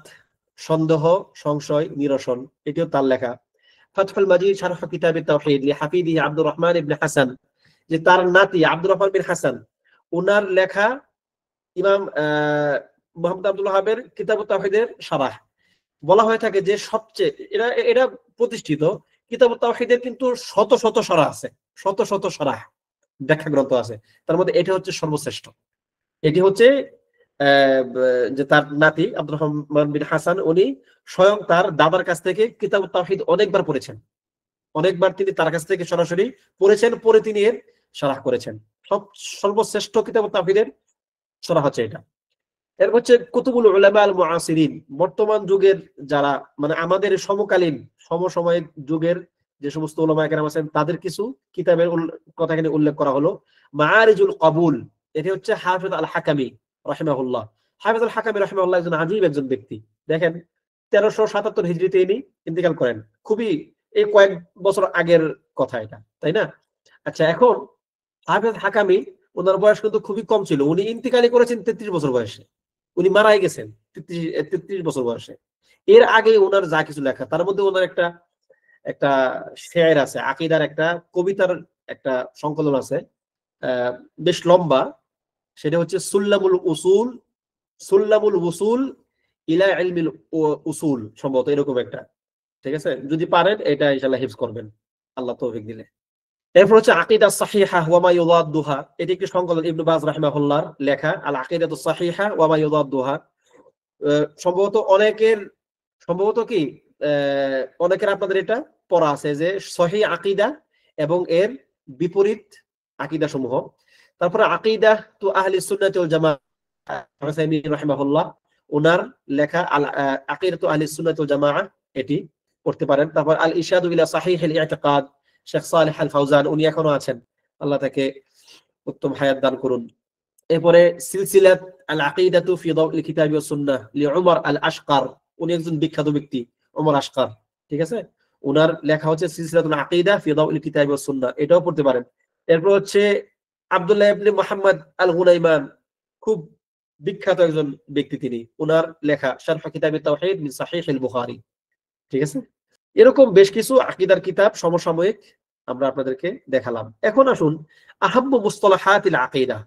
Speaker 1: সন্দেহ সংশয় নিরসন, এটিও তার লেখা। ফাতহুল মাজিদ শারহ কিতাবুত তাওহীদ লিহাফিদি আব্দুর রহমান ইবনে হাসান, যে তার নাতি আব্দুর রহমান বিন হাসান, ওনার লেখা ইমাম মুহাম্মদ আব্দুল ওয়াহাবের কিতাবুত তাওহীদের শারাহ। বলা হয়ে থাকে যে সবচেয়ে এটা প্রতিষ্ঠিত কিতাবুত তাওহীদের কিন্তু শত শত শারাহ আছে, শত শত শারাহ ব্যাখ্যা গ্রন্থ আছে, তার মধ্যে এটা হচ্ছে সর্বশ্রেষ্ঠ। এটি হচ্ছে যে তার নাতি আব্দুর রহমান বিন হাসান উনি স্বয়ং তার দাদার কাছ থেকে কিতাব তাওহীদ অনেকবার পড়েছেন, অনেকবার তিনি তার কাছ থেকে সরাসরি পড়েছেন, পরে তিনি এর শরহ করেছেন। সর্বশ্রেষ্ঠ কিতাব তাওহীদের শরহ হচ্ছে এটা। এর হচ্ছে কুতুবুল উলামা আল মুআসিরিন, বর্তমান যুগের যারা মানে আমাদের সমকালীন সমসাময়িক যুগের যে সমস্ত উলামা কেরাম আছেন তাদের কিছু কিতাবের কথা এখানে উল্লেখ করা হলো। মাআরিজুল কবুল, এটি হচ্ছে হাফিজ আল হাকামি রাহিমাহুল্লাহ। হাফিজ আল হাকামি রাহিমাহুল্লাহ একজন আজীব একজন ব্যক্তি। দেখেন 1377 হিজরিতে ইনি ইন্তেকাল করেন, খুবই এই কয়েক বছর আগের কথা এটা, তাই না? আচ্ছা, এখন হাফিজ হাকামি ওনার বয়স কিন্তু খুবই কম ছিল, উনি ইন্তেকালি করেছেন 33 বছর বয়সে, উনি মারাই গেছেন 33 বছর বয়সে। এর আগে ওনার যা কিছু লেখা, তার মধ্যে ওনার একটা একটা শের আছে, আকীদার একটা কবিতার একটা সংকলন আছে, বেশ লম্বা, সেটা হচ্ছে সুল্লামুল উসুল ইলা ইলমিল উসুল, সম্ভবত এরকম একটা। ঠিক আছে, যদি পারেন এটা ইনশাআল্লাহ হিফজ করবেন আল্লাহ তৌফিক দিলে। এরপর হচ্ছে আকিদা সাহিহা ওয়া মা ইউদাদ্দুহা, এটি একটি সংকলন ইবনে বাজ রাহিমাহুল্লাহর লেখা, আল আকিদাতু সাহিহা ওয়া মা ইউদাদ্দুহা। সম্ভবত কি অনেকের আপনাদের এটা পড়া আছে যে সহিহ আকিদা এবং এর বিপরীত আকিদা সমূহ। তারপরে আকিদা তু আহলি সুন্নাতি ওয়াল জামাআহ রাহিমাহুল্লাহ, ওনার লেখা আল আকিদাতু আহলি সুন্নাতি ওয়াল জামাআহ, এটি পড়তে পারেন। তারপর আল ইরশাদু ইলা সাহিহিল ইতিকাদ, শেখ সালেহ আল ফাউজান, উনি এখনো আছেন, আল্লাহ তাকে উত্তম হায়াত দান করুন। এরপরে সিলসিলাত আল আকিদাতু ফি দাওইল কিতাবি ওয়াস সুন্নাহ লি উমর আল আশকার, উনি একজন বিখ্যাত ব্যক্তি, উমর আশকার। ঠিক আছে, ওনার লেখা হচ্ছে সিলসিলাতুল আকিদা ফি দাওইল কিতাবি ওয়াস সুন্নাহ, এটাও পড়তে পারেন। এরপর হচ্ছে আব্দুল্লাহ ইবনে মুহাম্মদ আল গুনাইমান, খুব বিখ্যাত একজন ব্যক্তি তিনি, ওনার লেখা শারহ কিতাব তাওহীদ মিন সাহিহ আল বুখারী। ঠিক আছে, এরকম বেশ কিছু আকীদার কিতাব সমসাময়িক আমরা আপনাদেরকে দেখালাম। এখন আসুন আহাম্মু মুসতালাহাতিল আকীদা,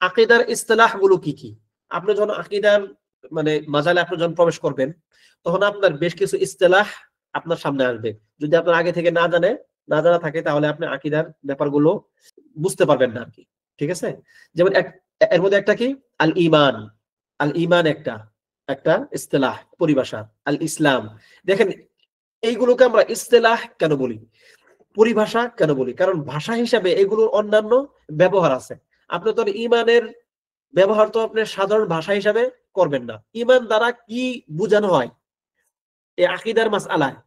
Speaker 1: আকীদার ইসতিলাহ গুলো কি কি। আপনি যখন আকীদার মানে মাজালে আপনি যখন প্রবেশ করবেন তখন আপনার বেশ কিছু ইসতিলাহ আপনার সামনে আসবে। যদি আপনার আগে থেকে না জানা থাকে তাহলে আপনি আকীদার ব্যাপারগুলো বুঝতে পারবেন না আর কি। ঠিক আছে, যেমন এর মধ্যে একটা কি আল ঈমান, আল ঈমান একটা ইসতিলাহ পরিভাষা। আল ইসলাম, দেখেন এইগুলোকে আমরা ইসতিলাহ কেন বলি, পরিভাষা কেন বলি, কারণ ভাষা হিসাবে এগুলোর অন্যান্য ব্যবহার আছে। আপনি তো ঈমানের ব্যবহার তো আপনি সাধারণ ভাষা হিসাবে করবেন না। ঈমান দ্বারা কি বোঝানো হয় এই আকীদার মাসআলায়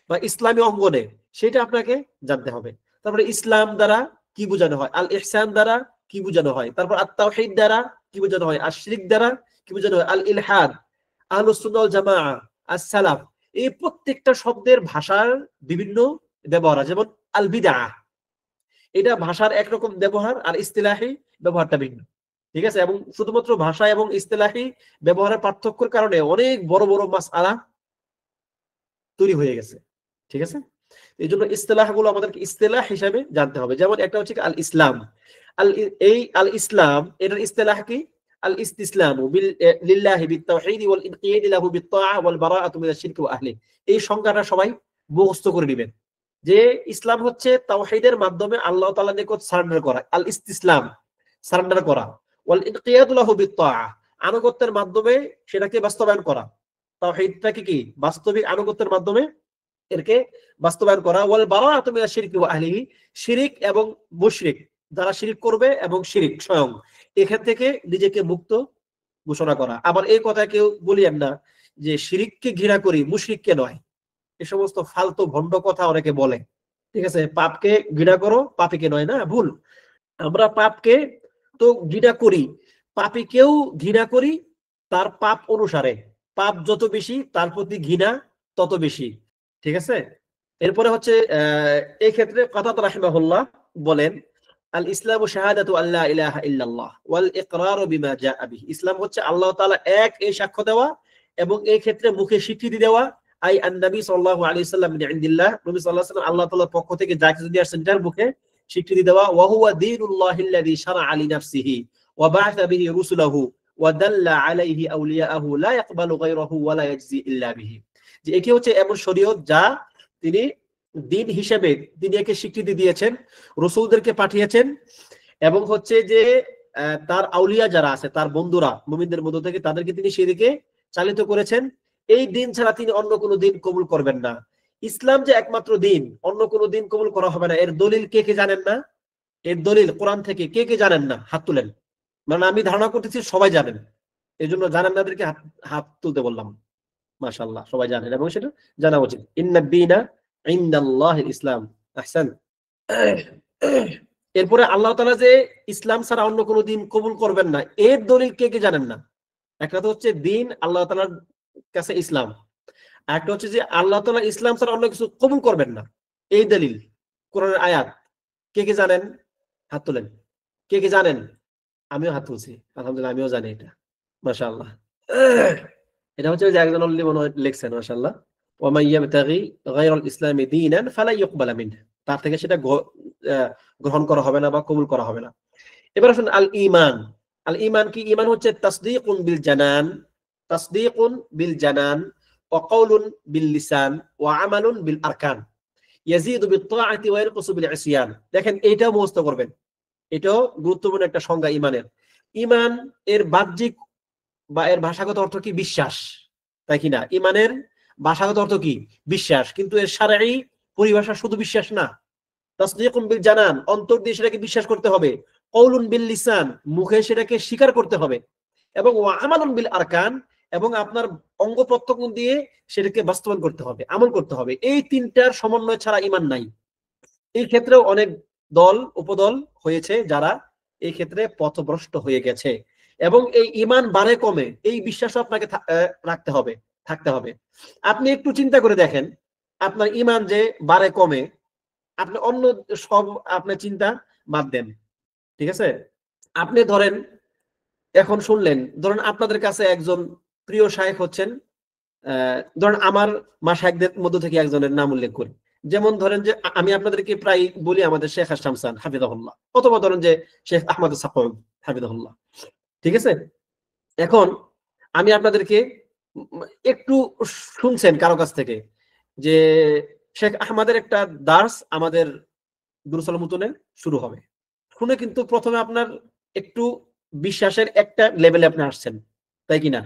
Speaker 1: বা ইসলামী অঙ্গনে, সেটা আপনাকে জানতে হবে। তারপরে ইসলাম দ্বারা কি বোঝানো হয়, আল ইহসান দ্বারা কি বোঝানো হয়, তারপর আত তাওহীদ দ্বারা কি বোঝানো হয়, আশ শিরক দ্বারা কি বোঝানো হয়, আল ইলহাদ, আহলুস সুন্নাহ ওয়াল জামাআহ, আস-সালাফ, এই প্রত্যেকটা শব্দের ভাষার বিভিন্ন ব্যবহার আছে। যেমন আল বিদআহ, এটা ভাষার একরকম ব্যবহার আর ইসতিলাহি ব্যবহারটা ভিন্ন। ঠিক আছে, এবং শুধুমাত্র ভাষা এবং ইসতিলাহি ব্যবহারের পার্থক্যের কারণে অনেক বড় বড় মাসআলা তৈরি হয়ে গেছে। ঠিক আছে, এই জন্য ইসতিলাহ গুলো আমাদেরকে ইসতিলাহ হিসাবে জানতে হবে। যেমন একটা হচ্ছে আল ইসলাম, আল ইসলাম এটার ইসতিলাহ কি, আল ইসতিসলামু লিল্লাহি বিত-তাওহীদ ওয়াল ইনকিয়াদ লাহু বিত-তাআহ ওয়াল বারাআতু মিনাশ শিরক ওয়া আহলি। এই সংজ্ঞাটা সবাই মুখস্থ করে নেবেন যে ইসলাম হচ্ছে তাওহীদের মাধ্যমে আল্লাহ তাআলার নিকট সারেন্ডার করা, আল ইসতিসলাম সারেন্ডার করা, ওয়াল ইনকিয়াদ লাহু বিত-তাআহ আনুগত্যের মাধ্যমে সেটাকে বাস্তবায়ন করা। তাওহীদটাকে কি বাস্তবিক আনুগত্যের মাধ্যমে এরকে বাস্তবায়ন করা, ওয়াল বারাআতু মিনাশ শিরক ওয়া আহলিহি, শিরক এবং মুশরিক যারা শিরক করবে এবং শিরক স্বয়ং এখান থেকে নিজেকে মুক্ত ঘোষণা করা। আবার এই কথা কেউ বলিয়েন না যে শিরককে ঘৃণা করি মুশরিককে নয়, এই সমস্ত ফালতু ভণ্ড কথা অনেকে বলে। ঠিক আছে, পাপকে ঘৃণা করো পাপীকে নয়, না, ভুল। আমরা পাপকে তো ঘৃণা করি, পাপীকেও ঘৃণা করি তার পাপ অনুসারে, পাপ যত বেশি তার প্রতি ঘৃণা তত বেশি। ঠিক আছে, এরপরে হচ্ছে এই ক্ষেত্রে কাতাদা রাহিমাহুল্লাহ বলেন আল ইসলামু শাহাদাতু আল্লা ইলাহা ইল্লাল্লাহ ওয়াল ইকরারু বিমা জাআ বিহি, ইসলাম হচ্ছে আল্লাহ তাআলা এক এই সাক্ষ্য দেওয়া এবং এই ক্ষেত্রে মুখে স্বীকৃতি দেওয়া, আই আন নবী সাল্লাল্লাহু আলাইহি সাল্লাম মিন ইনদিল্লাহ, নবী সাল্লাল্লাহু আলাইহি ওয়াসাল্লাম আল্লাহ তাআলার পক্ষ থেকে যা কিছু দিয়ে আসেন তার মুখে স্বীকৃতি দেওয়া, ওয়া হুয়া দীনুল্লাহিল্লাযী শারা'a লিনাফসিহি ওয়া বা'আথা বিহি রুসুলাহু ওয়া দাল্লা আলাইহি আউলিয়াহু লা ইয়াকবালু গায়রাহু ওয়া লা ইয়াজজি ইল্লা বিহি, যে এটি হচ্ছে এমন শরীয়ত যা তিনি দিন হিসেবে তিনি একে স্বীকৃতি দিয়েছেন, রাসূলদেরকে পাঠিয়েছেন এবং হচ্ছে যে তার আউলিয়া যারা আছে, তার বন্ধুরা মুমিনদের মধ্য থেকে, তাদেরকে তিনি সেদিকে চালিত করেছেন। এই দিন ছাড়া তিনি অন্য কোনো দিন কবুল করবেন না। ইসলাম যে একমাত্র দিন, অন্য কোনো দিন কবুল করা হবে না, এর দলিল কে কে জানেন না? এর দলিল কোরআন থেকে কে কে জানেন না? হাত তুলেন। মানে আমি ধারণা করতেছি সবাই জানেন, এই জন্য জানেন না তাদেরকে হাত হাত তুলতে বললাম। মাশাআল্লাহ, সবাই জানেন এবং সেটা জানা উচিত। ইন্নাদ দীনা ইনদাল্লাহিল ইসলাম। আহসান। এরপরে আল্লাহ তাআলা যে ইসলাম ছাড়া অন্য কোনো দিন কবুল করবেন না, এর দলিল কে কে জানেন না? একটা তো হচ্ছে দিন আল্লাহ তাআলার কাছে ইসলাম, আর একটা হচ্ছে যে আল্লাহ তাআলা ইসলাম ছাড়া অন্য কিছু কবুল করবেন না, এই দলিল কোরআনের আয়াত। কে কে জানেন? হাত তোলেন। কে কে জানেন? আমিও হাত তুলছি, আলহামদুলিল্লাহ, আমিও জানি এটা। মাশাআল্লাহ। এটা হচ্ছে যে একজন অলরেডি মনে হয় লিখছেন, মাশাআল্লাহ। ওয়া মান ইয়াবতাগি গায়রাল ইসলামি দীনান ফালা ইউকবালা মিনহু, তার থেকে সেটা গ্রহণ করা হবে না বা কবুল করা হবে না। এবার আসুন আল ঈমান। আল ঈমান কি? ঈমান হচ্ছে তাসদীকুন বিল জানান, তাসদীকুন বিল জানান ওয়া কাউলুন বিল লিসান ওয়া আমালুন বিল আরকান, ইয়াজিদু বিত তাআতি ওয়া ইয়ানকুসু বিল ইসয়ান। দেখেন এইটাও মুখস্থ করবেন, এটাও গুরুত্বপূর্ণ একটা সংজ্ঞা ঈমানের। ঈমান এর বাহ্যিক বা এর ভাষাগত অর্থ কি? বিশ্বাস, তাই কি না? ঈমানের ভাষাগত অর্থ কি? বিশ্বাস, কিন্তু এর শারঈ পরিভাষা শুধু বিশ্বাস না। তাসদীকুন বিল জানান, অন্তর দিয়ে সেটাকে বিশ্বাস করতে হবে। কওলুন বিল লিসান, মুখে সেটাকে স্বীকার করতে হবে। এবং ওয়া আমালুন বিল আরকান, এবং আপনার অঙ্গ প্রত্যঙ্গ দিয়ে সেটাকে বাস্তবায়ন করতে হবে, আমল করতে হবে। এই তিনটার সমন্বয় ছাড়া ঈমান নাই। এই ক্ষেত্রেও অনেক দল উপদল হয়েছে যারা এই ক্ষেত্রে পথভ্রষ্ট হয়ে গেছে। এবং এই ঈমান বাড়ে কমে, এই বিশ্বাসও আপনাকে রাখতে হবে, থাকতে হবে। আপনি একটু চিন্তা করে দেখেন, আপনার ঈমান যে বাড়ে কমে, আপনি অন্য সব আপনার চিন্তা বাদ দেন, ঠিক আছে? আপনি ধরেন এখন শুনলেন, ধরেন আপনাদের কাছে একজন প্রিয় শায়েখ হচ্ছেন, ধরেন আমার মাশায়েখদের মধ্য থেকে একজনের নাম উল্লেখ করি। যেমন ধরেন যে আমি আপনাদেরকে প্রায় বলি আমাদের শেখ শামসান হাফিজাহুল্লাহ, অথবা ধরেন যে শেখ আহমদ সাফওয়ান হাফিজাহুল্লাহ, ঠিক আছে? এখন আমি আপনাদেরকে একটু শুনছেন কারো কাছ থেকে যে শেখ আহমদের একটা দার্স আমাদের দুরুসাল মুতুনে শুরু হবে। শুনে কিন্তু প্রথমে আপনার একটু বিশ্বাসের একটা লেভেলে আপনি আসছেন, তাই কিনা?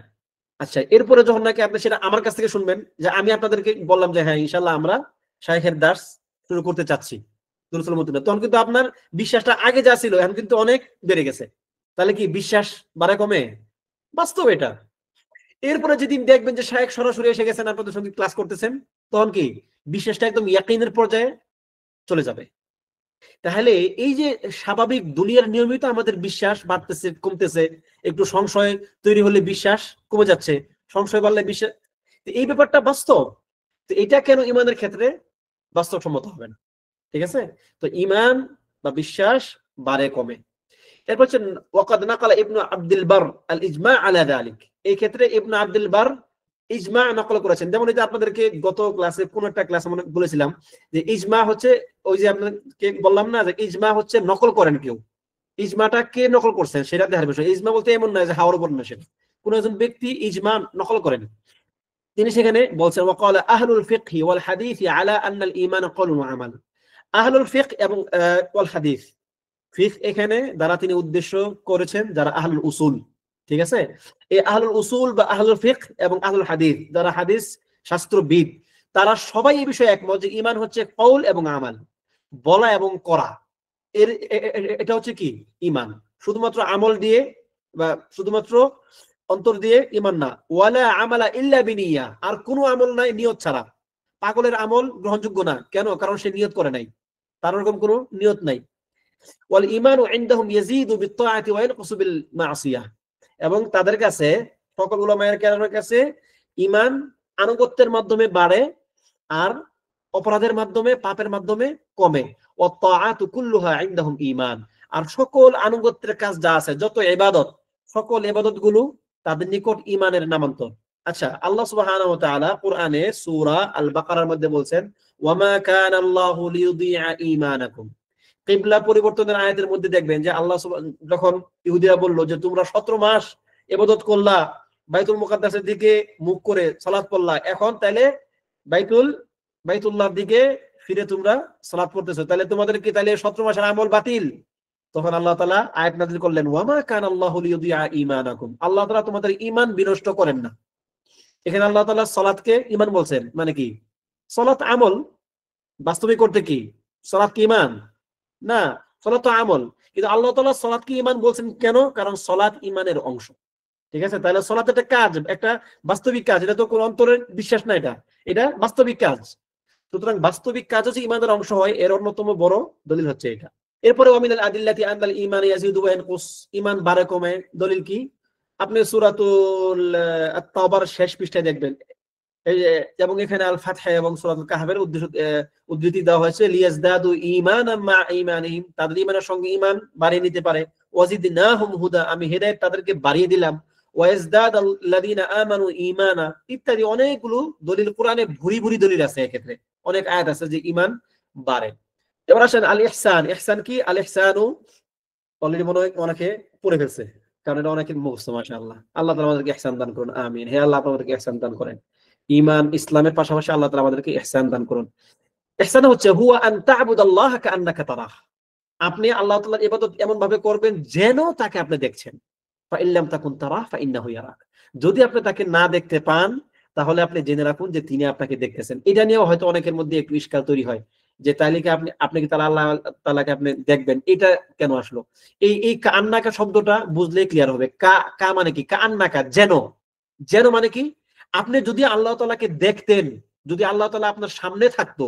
Speaker 1: আচ্ছা, এরপরে যখন নাকি আপনি সেটা আমার কাছ থেকে শুনবেন, যে আমি আপনাদেরকে বললাম যে হ্যাঁ ইনশাআল্লাহ আমরা শাইখের দার্স শুরু করতে চাচ্ছি দুরুসুল মুতুনে, তখন কিন্তু আপনার বিশ্বাসটা আগে যা ছিল এখন কিন্তু অনেক বেড়ে গেছে। তাহলে কি বিশ্বাস বাড়ে কমে? বাস্তব এটা। এরপরে যেদিন দেখবেন যে শাইখ সরাসরি এসে গেছেন, আপনাদের সঙ্গে ক্লাস করতেছেন, তখন কি বিশ্বাসটা একদম ইয়াকিনের পর্যায়ে চলে যাবে। তাহলে এই যে স্বাভাবিক দুনিয়ার নিয়মিত আমাদের বিশ্বাস বাড়তেছে কমতেছে, একটু সংশয় তৈরি হলে বিশ্বাস কমে যাচ্ছে, সংশয় বাড়লে বিশ্বাস, এই ব্যাপারটা বাস্তব। তো এটা কেন ঈমানের ক্ষেত্রে বাস্তবসম্মত হবে না? ঠিক আছে? তো ঈমান বা বিশ্বাস বাড়ে কমে। এরপর হচ্ছে ওয়াকাদ নাকালা ইবনু আব্দুল বার আল ইজমা আলা যালিক। এই ক্ষেত্রে ইবনু আব্দুল বার ইজমা নকল করেছেন। যেমন এই যে আপনাদেরকে গত ক্লাসে কোন একটা ক্লাসে মনে বলেছিলাম যে ইজমা হচ্ছে, ওই যে আপনাকে বললাম না যে ইজমা হচ্ছে নকল করেন কেউ। ইজমাটা কে নকল করছেন সেটা দেখার বিষয়। ইজমা বলতে এমন নয় যে হাওয়ার উপর না, সেটা কোন একজন ব্যক্তি ইজমা নকল করেন। তিনি সেখানে বলছেন ওয়াকালা আহলুল ফিকহি ওয়াল হাদিসি আলা আন্নাল ঈমান কওলুন ওয়া আমাল। আহলুল ফিকহ এবং ওয়াল হাদিস, ফিকহ এখানে দ্বারা তিনি উদ্দেশ্য করেছেন যারা আহলুল উসুল, ঠিক আছে? এই আহলুল উসুল বা আহলুল ফিকহ এবং আহলুল হাদিস, যারা হাদিস শাস্ত্রবিদ, তারা সবাই এই বিষয়ে একমত যে ঈমান হচ্ছে কওল এবং আমাল, বলা এবং করা। এটা হচ্ছে কি ঈমান। শুধুমাত্র আমল দিয়ে বা শুধুমাত্র অন্তর দিয়ে ঈমান না। ওয়ালা আমালা ইল্লা বিনিয়া, আর কোনো আমল নাই নিয়ত ছাড়া। পাগলের আমল গ্রহণযোগ্য না, কেন? কারণ সে নিয়ত করে নাই, তার এরকম কোনো নিয়ত নাই। ওয়াল ঈমানু ইনদাহুম ইয়াজিদু বিত-তাআতি ওয়া ইয়ানকুসু বিল মা'সিয়াহ। এবং তাদের কাছে, সকল উলামায়ে কেরামের কাছে, ঈমান আনুগত্যের মাধ্যমে বাড়ে আর অপরাধের মাধ্যমে, পাপের মাধ্যমে কমে। ওয়াত তাআতু কুল্লুহা ইনদাহুম ঈমান। আর সকল আনুগত্যের কাজ যা আছে, যত ইবাদত, সকল ইবাদতগুলো তাদের নিকট ঈমানের নামান্তর। আচ্ছা, আল্লাহ সুবহানাহু ওয়া তাআলা কোরআনে সূরা আল বাকারার মধ্যে বলছেন ওয়ামা কানাল্লাহু লিইউযিআ ঈমানাকুম। কিবলা পরিবর্তনের আয়াতের মধ্যে দেখবেন যে আল্লাহ যখন ইহুদিরা বলল যে তোমরা 17 মাস ইবাদত করলা, বাইতুল মুকাদ্দাসের দিকে মুখ করে সালাত পড়লা, এখন তাহলে বাইতুল্লাহর দিকে ফিরে তোমরা সালাত পড়তেছো, তাহলে তোমাদের কি তাহলে 17 মাসের আমল বাতিল? তখন আল্লাহ তাআলা আয়াত নাযিল করলেন, ওয়ামা কানা আল্লাহু লিইউযিআ ঈমানাকুম, আল্লাহ তাআলা তোমাদের ঈমান বিনষ্ট করেন না। এখানে আল্লাহ তাআলা সালাতকে ঈমান বলছেন, মানে কি? সালাত আমল, বাস্তবিক করতে কি সালাত কি ঈমান? না, সালাত তো আমল। কিন্তু আল্লাহ তাআলা সালাতকে ঈমান বলছেন কেন? কারণ সালাত ঈমানের অংশ। ঠিক আছে, তাহলে সালাত একটা কাজ, একটা বাস্তবিক কাজ, এটা তো কোন অন্তরের বিশ্বাস না, এটা বাস্তবিক কাজ। সুতরাং বাস্তবিক কাজ হচ্ছে ঈমানের অংশ হয়, এর অন্যতম বড় দলিল হচ্ছে এটা। এরপরে ওয়ামিনাল আদিল্লাতি আনাল ঈমান ইয়াজিদু ওয়া ইয়ানকুস, ঈমান বাড়ে কমে। দলিল কি? আপনি সূরাতুল আত-তাওবার শেষ পৃষ্ঠায় দেখবেন, এই এবং এখানে আল ফাতহা এবং সূরাতুল কাহফের উদ্ধৃতি দেওয়া হয়েছে, লিয়াজদাদু ঈমানাম মা ঈমানিহিম, তাদের ঈমানের সঙ্গে ঈমান বাড়িয়ে নিতে পারে। ওয়াজিদনাহুম হুদা, আমি হেদায়েত তাদেরকে বাড়িয়ে দিলাম। ওয়াজদাদাল্লাযীনা আমানু ঈমানা, ইত্যাদি অনেকগুলো দলিল, কোরআনে ভুরি ভুরি দলিল আছে, এক্ষেত্রে অনেক আয়াত আছে যে ঈমান বাড়ে। এবার আসেন আল ইহসান। ইহসান কি? আল ইহসানু অলরেডি মনে হয় অনেকে পড়ে ফেলছে, কারণ এটা অনেকের মুখস্থ। মাশাআল্লাহ, আল্লাহ তাআলা আমাদেরকে ইহসান দান করুন, আমিন। হে আল্লাহ, আপনি আমাদেরকে ইহসান দান করেন। ঈমান ইসলামের পাশাপাশি আল্লাহ তাআলা আমাদেরকে ইহসান দান করুন। ইহসান হচ্ছে হুয়া আন তা'বুদাল্লাহ কাআন্নাকা তারাহ, আপনি আল্লাহ তাআলার ইবাদত এমন ভাবে করবেন যেন তাকে আপনি দেখছেন। ফা ইল্লাম তাকুন তারাহ ফা ইন্নাহু ইয়ারাক, যদি আপনি তাকে না দেখতে পান তাহলে আপনি জেনে রাখুন যে তিনি আপনাকে দেখতেছেন। এটা নিয়েও হয়তো অনেকের মধ্যে একটু ইশকাল তৈরি হয়, যে তাইলে কি আপনি কি তাহলে আল্লাহ তাআলাকে আপনি দেখবেন, এটা কেন আসলো? এই কাআন্নাকা শব্দটা বুঝলে ক্লিয়ার হবে। কা মানে কি? কাআন্নাকা যেন, যেন মানে কি? আপনি যদি আল্লাহ তাআলাকে দেখতেন, যদি আল্লাহ তাআলা আপনার সামনে থাকতো,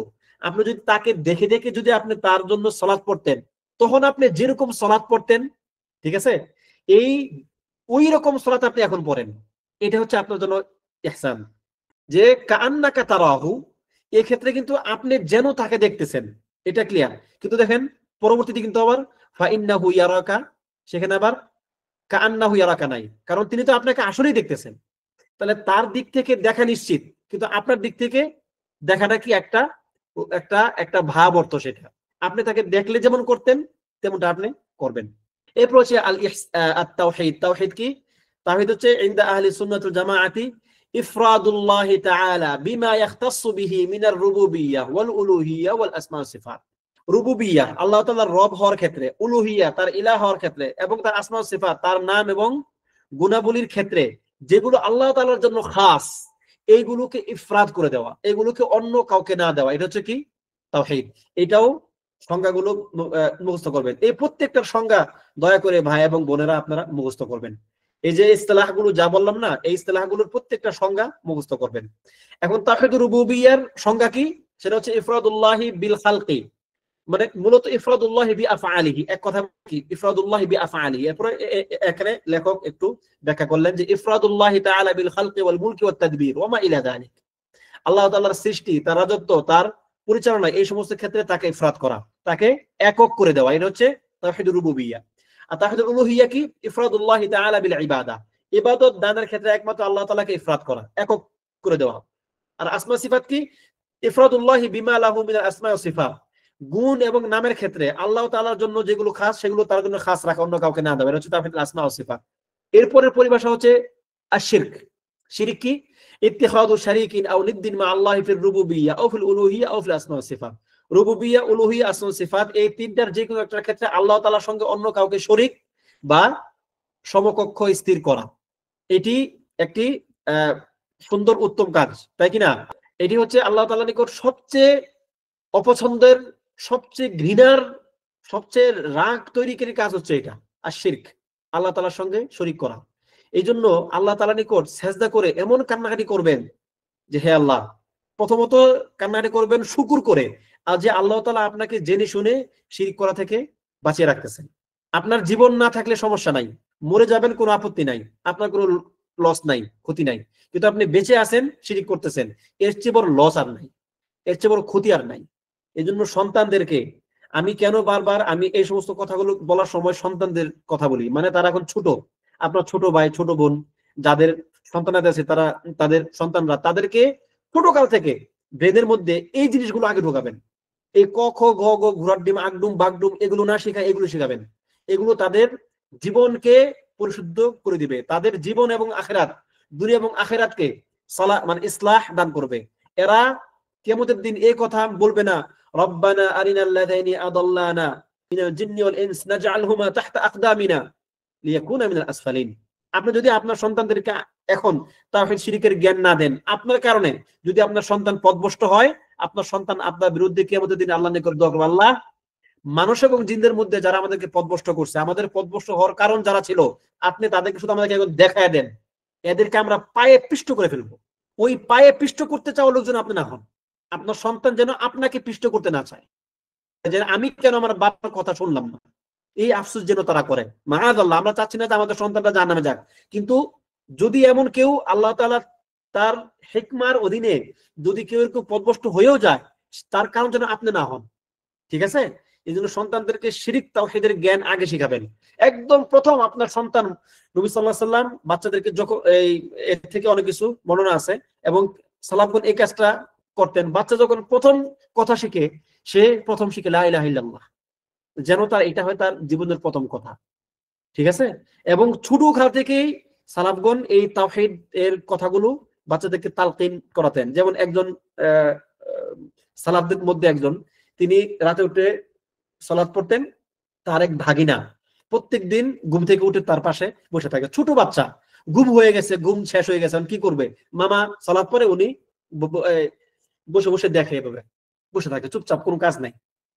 Speaker 1: আপনি যদি তাকে দেখে দেখে যদি আপনি তার জন্য সালাত পড়তেন, তখন আপনি যেরকম সালাত পড়তেন, ঠিক আছে, এই ওই রকম সালাত আপনি এখন পড়েন। এটা হচ্ছে আপনার জন্য ইহসান, যে কাআন্নাকা তারাহু, এই ক্ষেত্রে কিন্তু আপনি যেন তাকে দেখতেছেন, এটা ক্লিয়ার। কিন্তু দেখেন পরবর্তীতে কিন্তু আবার ফা ইন্নাহু ইয়ারাকা, সেখানে আবার কাআন্নাহু ইয়ারাকা নাই, কারণ তিনি তো আপনাকে আসলেই দেখতেছেন। তাহলে তার দিক থেকে দেখা নিশ্চিত, কিন্তু আপনার দিক থেকে দেখাটা কি একটা একটা একটা ভাব অর্থ, সেটা আপনি তাকে দেখলে যেমন করতেন তেমনটা আপনি করবেন। এরপর হচ্ছে আত-তাওহীদ। তাওহীদ কি? তাওহীদ হচ্ছে ইনদা আহলি সুন্নাত ওয়াল জামাআতি ইফরাদুল্লাহ তাআলা বিমা ইয়াখতাসসু বিহি মিনার রুবুবিয়্যাহ ওয়াল উলুহিয়্যাহ ওয়াল আসমা ওয়াস সিফাত। রুবুবিয়্যাহ আল্লাহ তাআলার রব হওয়ার ক্ষেত্রে, উলুহিয়্যাহ তার ইলাহ হওয়ার ক্ষেত্রে, এবং তার আসমা ওয়াস সিফাত তার নাম এবং গুণাবলীর ক্ষেত্রে যেগুলো আল্লাহ তাআলার জন্য খাস, এইগুলোকে ইফরাদ করে দেওয়া, এগুলোকে অন্য কাউকে না দেওয়া, এটা হচ্ছে কি? তাওহীদ। এটাও সংজ্ঞাগুলো মুখস্থ করবেন। এই প্রত্যেকটার সংজ্ঞা দয়া করে ভাই এবং বোনেরা আপনারা মুখস্থ করবেন। এই যে ইসতিলাহগুলো যা বললাম না, এই ইসতিলাহগুলোর প্রত্যেকটা সংজ্ঞা মুখস্থ করবেন। এখন তাওহীদুর রুবুবিয়্যার সংজ্ঞা কি? সেটা হচ্ছে ইফরাদুল্লাহি বিল খালকি, মানে মূলত ইফরাদুল্লাহি বিআফআলিহি, এক কথা কি ইফরাদুল্লাহি বিআফআলিহি। এরপরে এখানে লেখক একটু ব্যাখ্যা করলেন যে ইফরাদুল্লাহি তাআলা বিল খালকি ওয়াল মুলকি ওয়াত তাদবীর ওয়া মা ইলা যালিক, আল্লাহ তাআলার সৃষ্টি, তার রাজত্ব, তার পরিচালনা, এই সমস্ত ক্ষেত্রে তাকে ইফরাদ করা, তাকে একক করে দেওয়া, এটা হচ্ছে তাওহীদুর রুবুবিয়্যা। আর তাওহীদুল উলুহিয়্যা কি? ইফরাদুল্লাহি তাআলা বিল ইবাদা, ইবাদত দানের ক্ষেত্রে একমাত্র আল্লাহ তাআলাকে ইফরাদ করা, একক করে দেওয়া। আর আসমা সিফাত কি? ইফরাদুল্লাহি বিমা লাহু মিনাল আসমা ওয়াস সিফাত, গুণ এবং নামের ক্ষেত্রে আল্লাহ তাআলার জন্য যেগুলো খাস সেগুলো তার জন্য খাস রাখা, অন্য কাউকে না দেওয়া, এটা হচ্ছে তাওহীদুল আসমা ওয়াস সিফাত। এরপরের পরিভাষা হচ্ছে আশ-শিরক। শিরক কি? ইত্তিখাদু শারীকিন আও নিদ্দিন মা আল্লাহি ফির রুবুবিয়্যা আও ফিল উলুহিয়্যা আও ফিল আসমা ওয়াস সিফাত। রুবুবিয়্যা, উলুহিয়্যা, আসমা ওয়াস সিফাত, এই তিনটার যে কোনো একটার ক্ষেত্রে আল্লাহ তাআলার সঙ্গে অন্য কাউকে শরীক বা সমকক্ষ স্থির করা, এটি একটি সুন্দর উত্তম কাজ, তাই কি না? এটি হচ্ছে আল্লাহ তাআলার নিকট সবচেয়ে অপছন্দের, সবচেয়ে ঘৃণার, সবচেয়ে রাগ তৈরিকারী কাজ হচ্ছে এটা, আর শিরক, আল্লাহ তাআলার সঙ্গে শরীক করা। এই জন্য আল্লাহ তাআলার নিকট সেজদা করে এমন কান্নাকাটি করবেন যে হে আল্লাহ, প্রথমত কান্নাকাটি করবেন শুকর করে, আর যে আল্লাহ তাআলা আপনাকে জেনে শুনে শিরক করা থেকে বাঁচিয়ে রাখতেছেন। আপনার জীবন না থাকলে সমস্যা নাই, মরে যাবেন, কোনো আপত্তি নাই, আপনার কোনো লস নাই, ক্ষতি নাই, কিন্তু আপনি বেঁচে আছেন, শিরক করতেছেন, এর চেয়ে বড় লস আর নাই, এর চেয়ে বড় ক্ষতি আর নাই। এই জন্য সন্তানদেরকে আমি কেন বারবার আমি এই সমস্ত কথাগুলো বলার সময় সন্তানদের কথা বলি, মানে তারা এখন ছোট, আপনার ছোট ভাই ছোট বোন যাদের সন্তান আছে, তারা তাদের সন্তানরা, তাদেরকে ছোটকাল থেকে ব্রেনের মধ্যে এই জিনিসগুলো আগে ঢোকাবেন। এই ক খ গ গ ঘোড়ার ডিম আগডুম বাগডুম এগুলো না শেখায়, এগুলো শেখাবেন। এগুলো তাদের জীবনকে পরিশুদ্ধ করে দিবে, তাদের জীবন এবং আখিরাত, দুনিয়া এবং আখিরাতকে সালাহ মানে ইসলাহ দান করবে। এরা কিয়ামতের দিন এই কথা বলবে না, রব্বানা আরিনাল্লাযাইনি আদাল্লানা মিনাল জিন্নি ওয়াল ইনস নাজআলহুমা তাহতা আকদামিনা লিয়াকুনা মিনাল আসফালিন। আপনি যদি আপনার সন্তানদেরকে এখন তাওহীদ শিরকের জ্ঞান না দেন, আপনার কারণে যদি আপনার সন্তান পথভ্রষ্ট হয়, আপনার সন্তান আপনার বিরুদ্ধে কিয়ামতের দিন আল্লাহর নিকট দোয়া করবে, আল্লাহ মানুষ এবং জিনদের মধ্যে যারা আমাদেরকে পথভ্রষ্ট করছে, আমাদের পথভ্রষ্ট হওয়ার কারণ যারা ছিল, আপনি তাদেরকে শুধু আমাদেরকে একবার দেখায় দেন, এদেরকে আমরা পায়ে পিষ্ট করে ফেলবো। ওই পায়ে পিষ্ট করতে চাওয়া লোকজন আপনি না হন। আপনার সন্তান যেন আপনাকে পিষ্ট করতে না চায়, যে আমি কেন আমার বাবার কথা শুনলাম না, এই আফসোস যেন তারা করে। মাআযাল্লাহ, আমরা চাচ্ছি না যে আমাদের সন্তানটা জাহান্নামে যাক, কিন্তু যদি এমন কেউ আল্লাহ তাআলা তার হিকমার অধীনে যদি কেউ এরকম পথভ্রষ্ট হয়েও যায়, তার কারণ যেন আপনি না হন। ঠিক আছে? এই জন্য সন্তানদেরকে শিরক তাওহীদের জ্ঞান আগে শিখাবেন। একদম প্রথম আপনার সন্তান, নবী সাল্লাল্লাহু আলাইহি সাল্লাম বাচ্চাদেরকে যখন এর থেকে অনেক কিছু বর্ণনা আছে, এবং সালাফগণ এই কাজটা করতেন। বাচ্চা যখন প্রথম কথা শিখে, সে প্রথম শিখে লা ইলাহা ইল্লাল্লাহ, যেন তার এটা হয় তার জীবনের প্রথম কথা। ঠিক আছে? এবং ছোট কাল থেকেই সালাফগণ এই তাওহীদ এর কথাগুলো বাচ্চাদেরকে তালকিন করাতেন। যেমন একজন সালাফদের মধ্যে একজন, তিনি রাতে উঠে সালাত পড়তেন, তার এক ভাগিনা প্রত্যেকদিন ঘুম থেকে উঠে তার পাশে বসে থাকে। ছোট বাচ্চা, ঘুম হয়ে গেছে, ঘুম শেষ হয়ে গেছে, কি করবে, মামা সালাত পড়ে, উনি বসে বসে দেখে, এভাবে বসে থাকে চুপচাপ, কোনো কাজ নাই।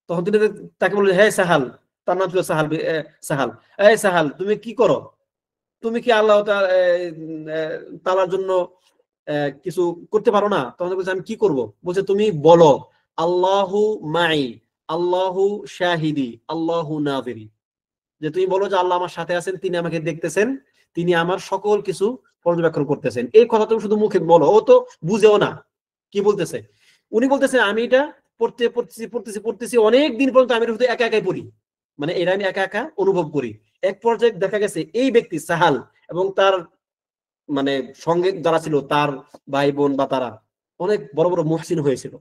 Speaker 1: তখন তিনি তাকে বললেন, হে সাহাল, তার নাম ছিল সাহাল, সাহাল, এই সাহাল, তুমি কি করো? তুমি কি আল্লাহ তাআলার জন্য কিছু করতে পারো না? তখন বলছে, আমি কি করব? বলছে, তুমি বলো আল্লাহু মাই, আল্লাহু শাহিদি, আল্লাহু নাযিরি, যে তুমি বলো যে আল্লাহ আমার সাথে আছেন, তিনি আমাকে দেখতেছেন, তিনি আমার সকল কিছু পর্যবেক্ষণ করতেছেন। এই কথা তুমি শুধু মুখে বলো, ও তো বুঝেও না কি বলতেছে। উনি বলতেছে, আমি এটা পড়তেছি অনেক দিন পর্যন্ত, আমি শুধু একা একাই পড়ি, মানে এটা আমি একা একা অনুভব করি। এক পর্যায়ে দেখা গেছে এই ব্যক্তি সাহাল এবং তার মানে সঙ্গে যারা ছিল, তার ভাই বোন বা তারা অনেক বড় বড় মুহসিন হয়েছিল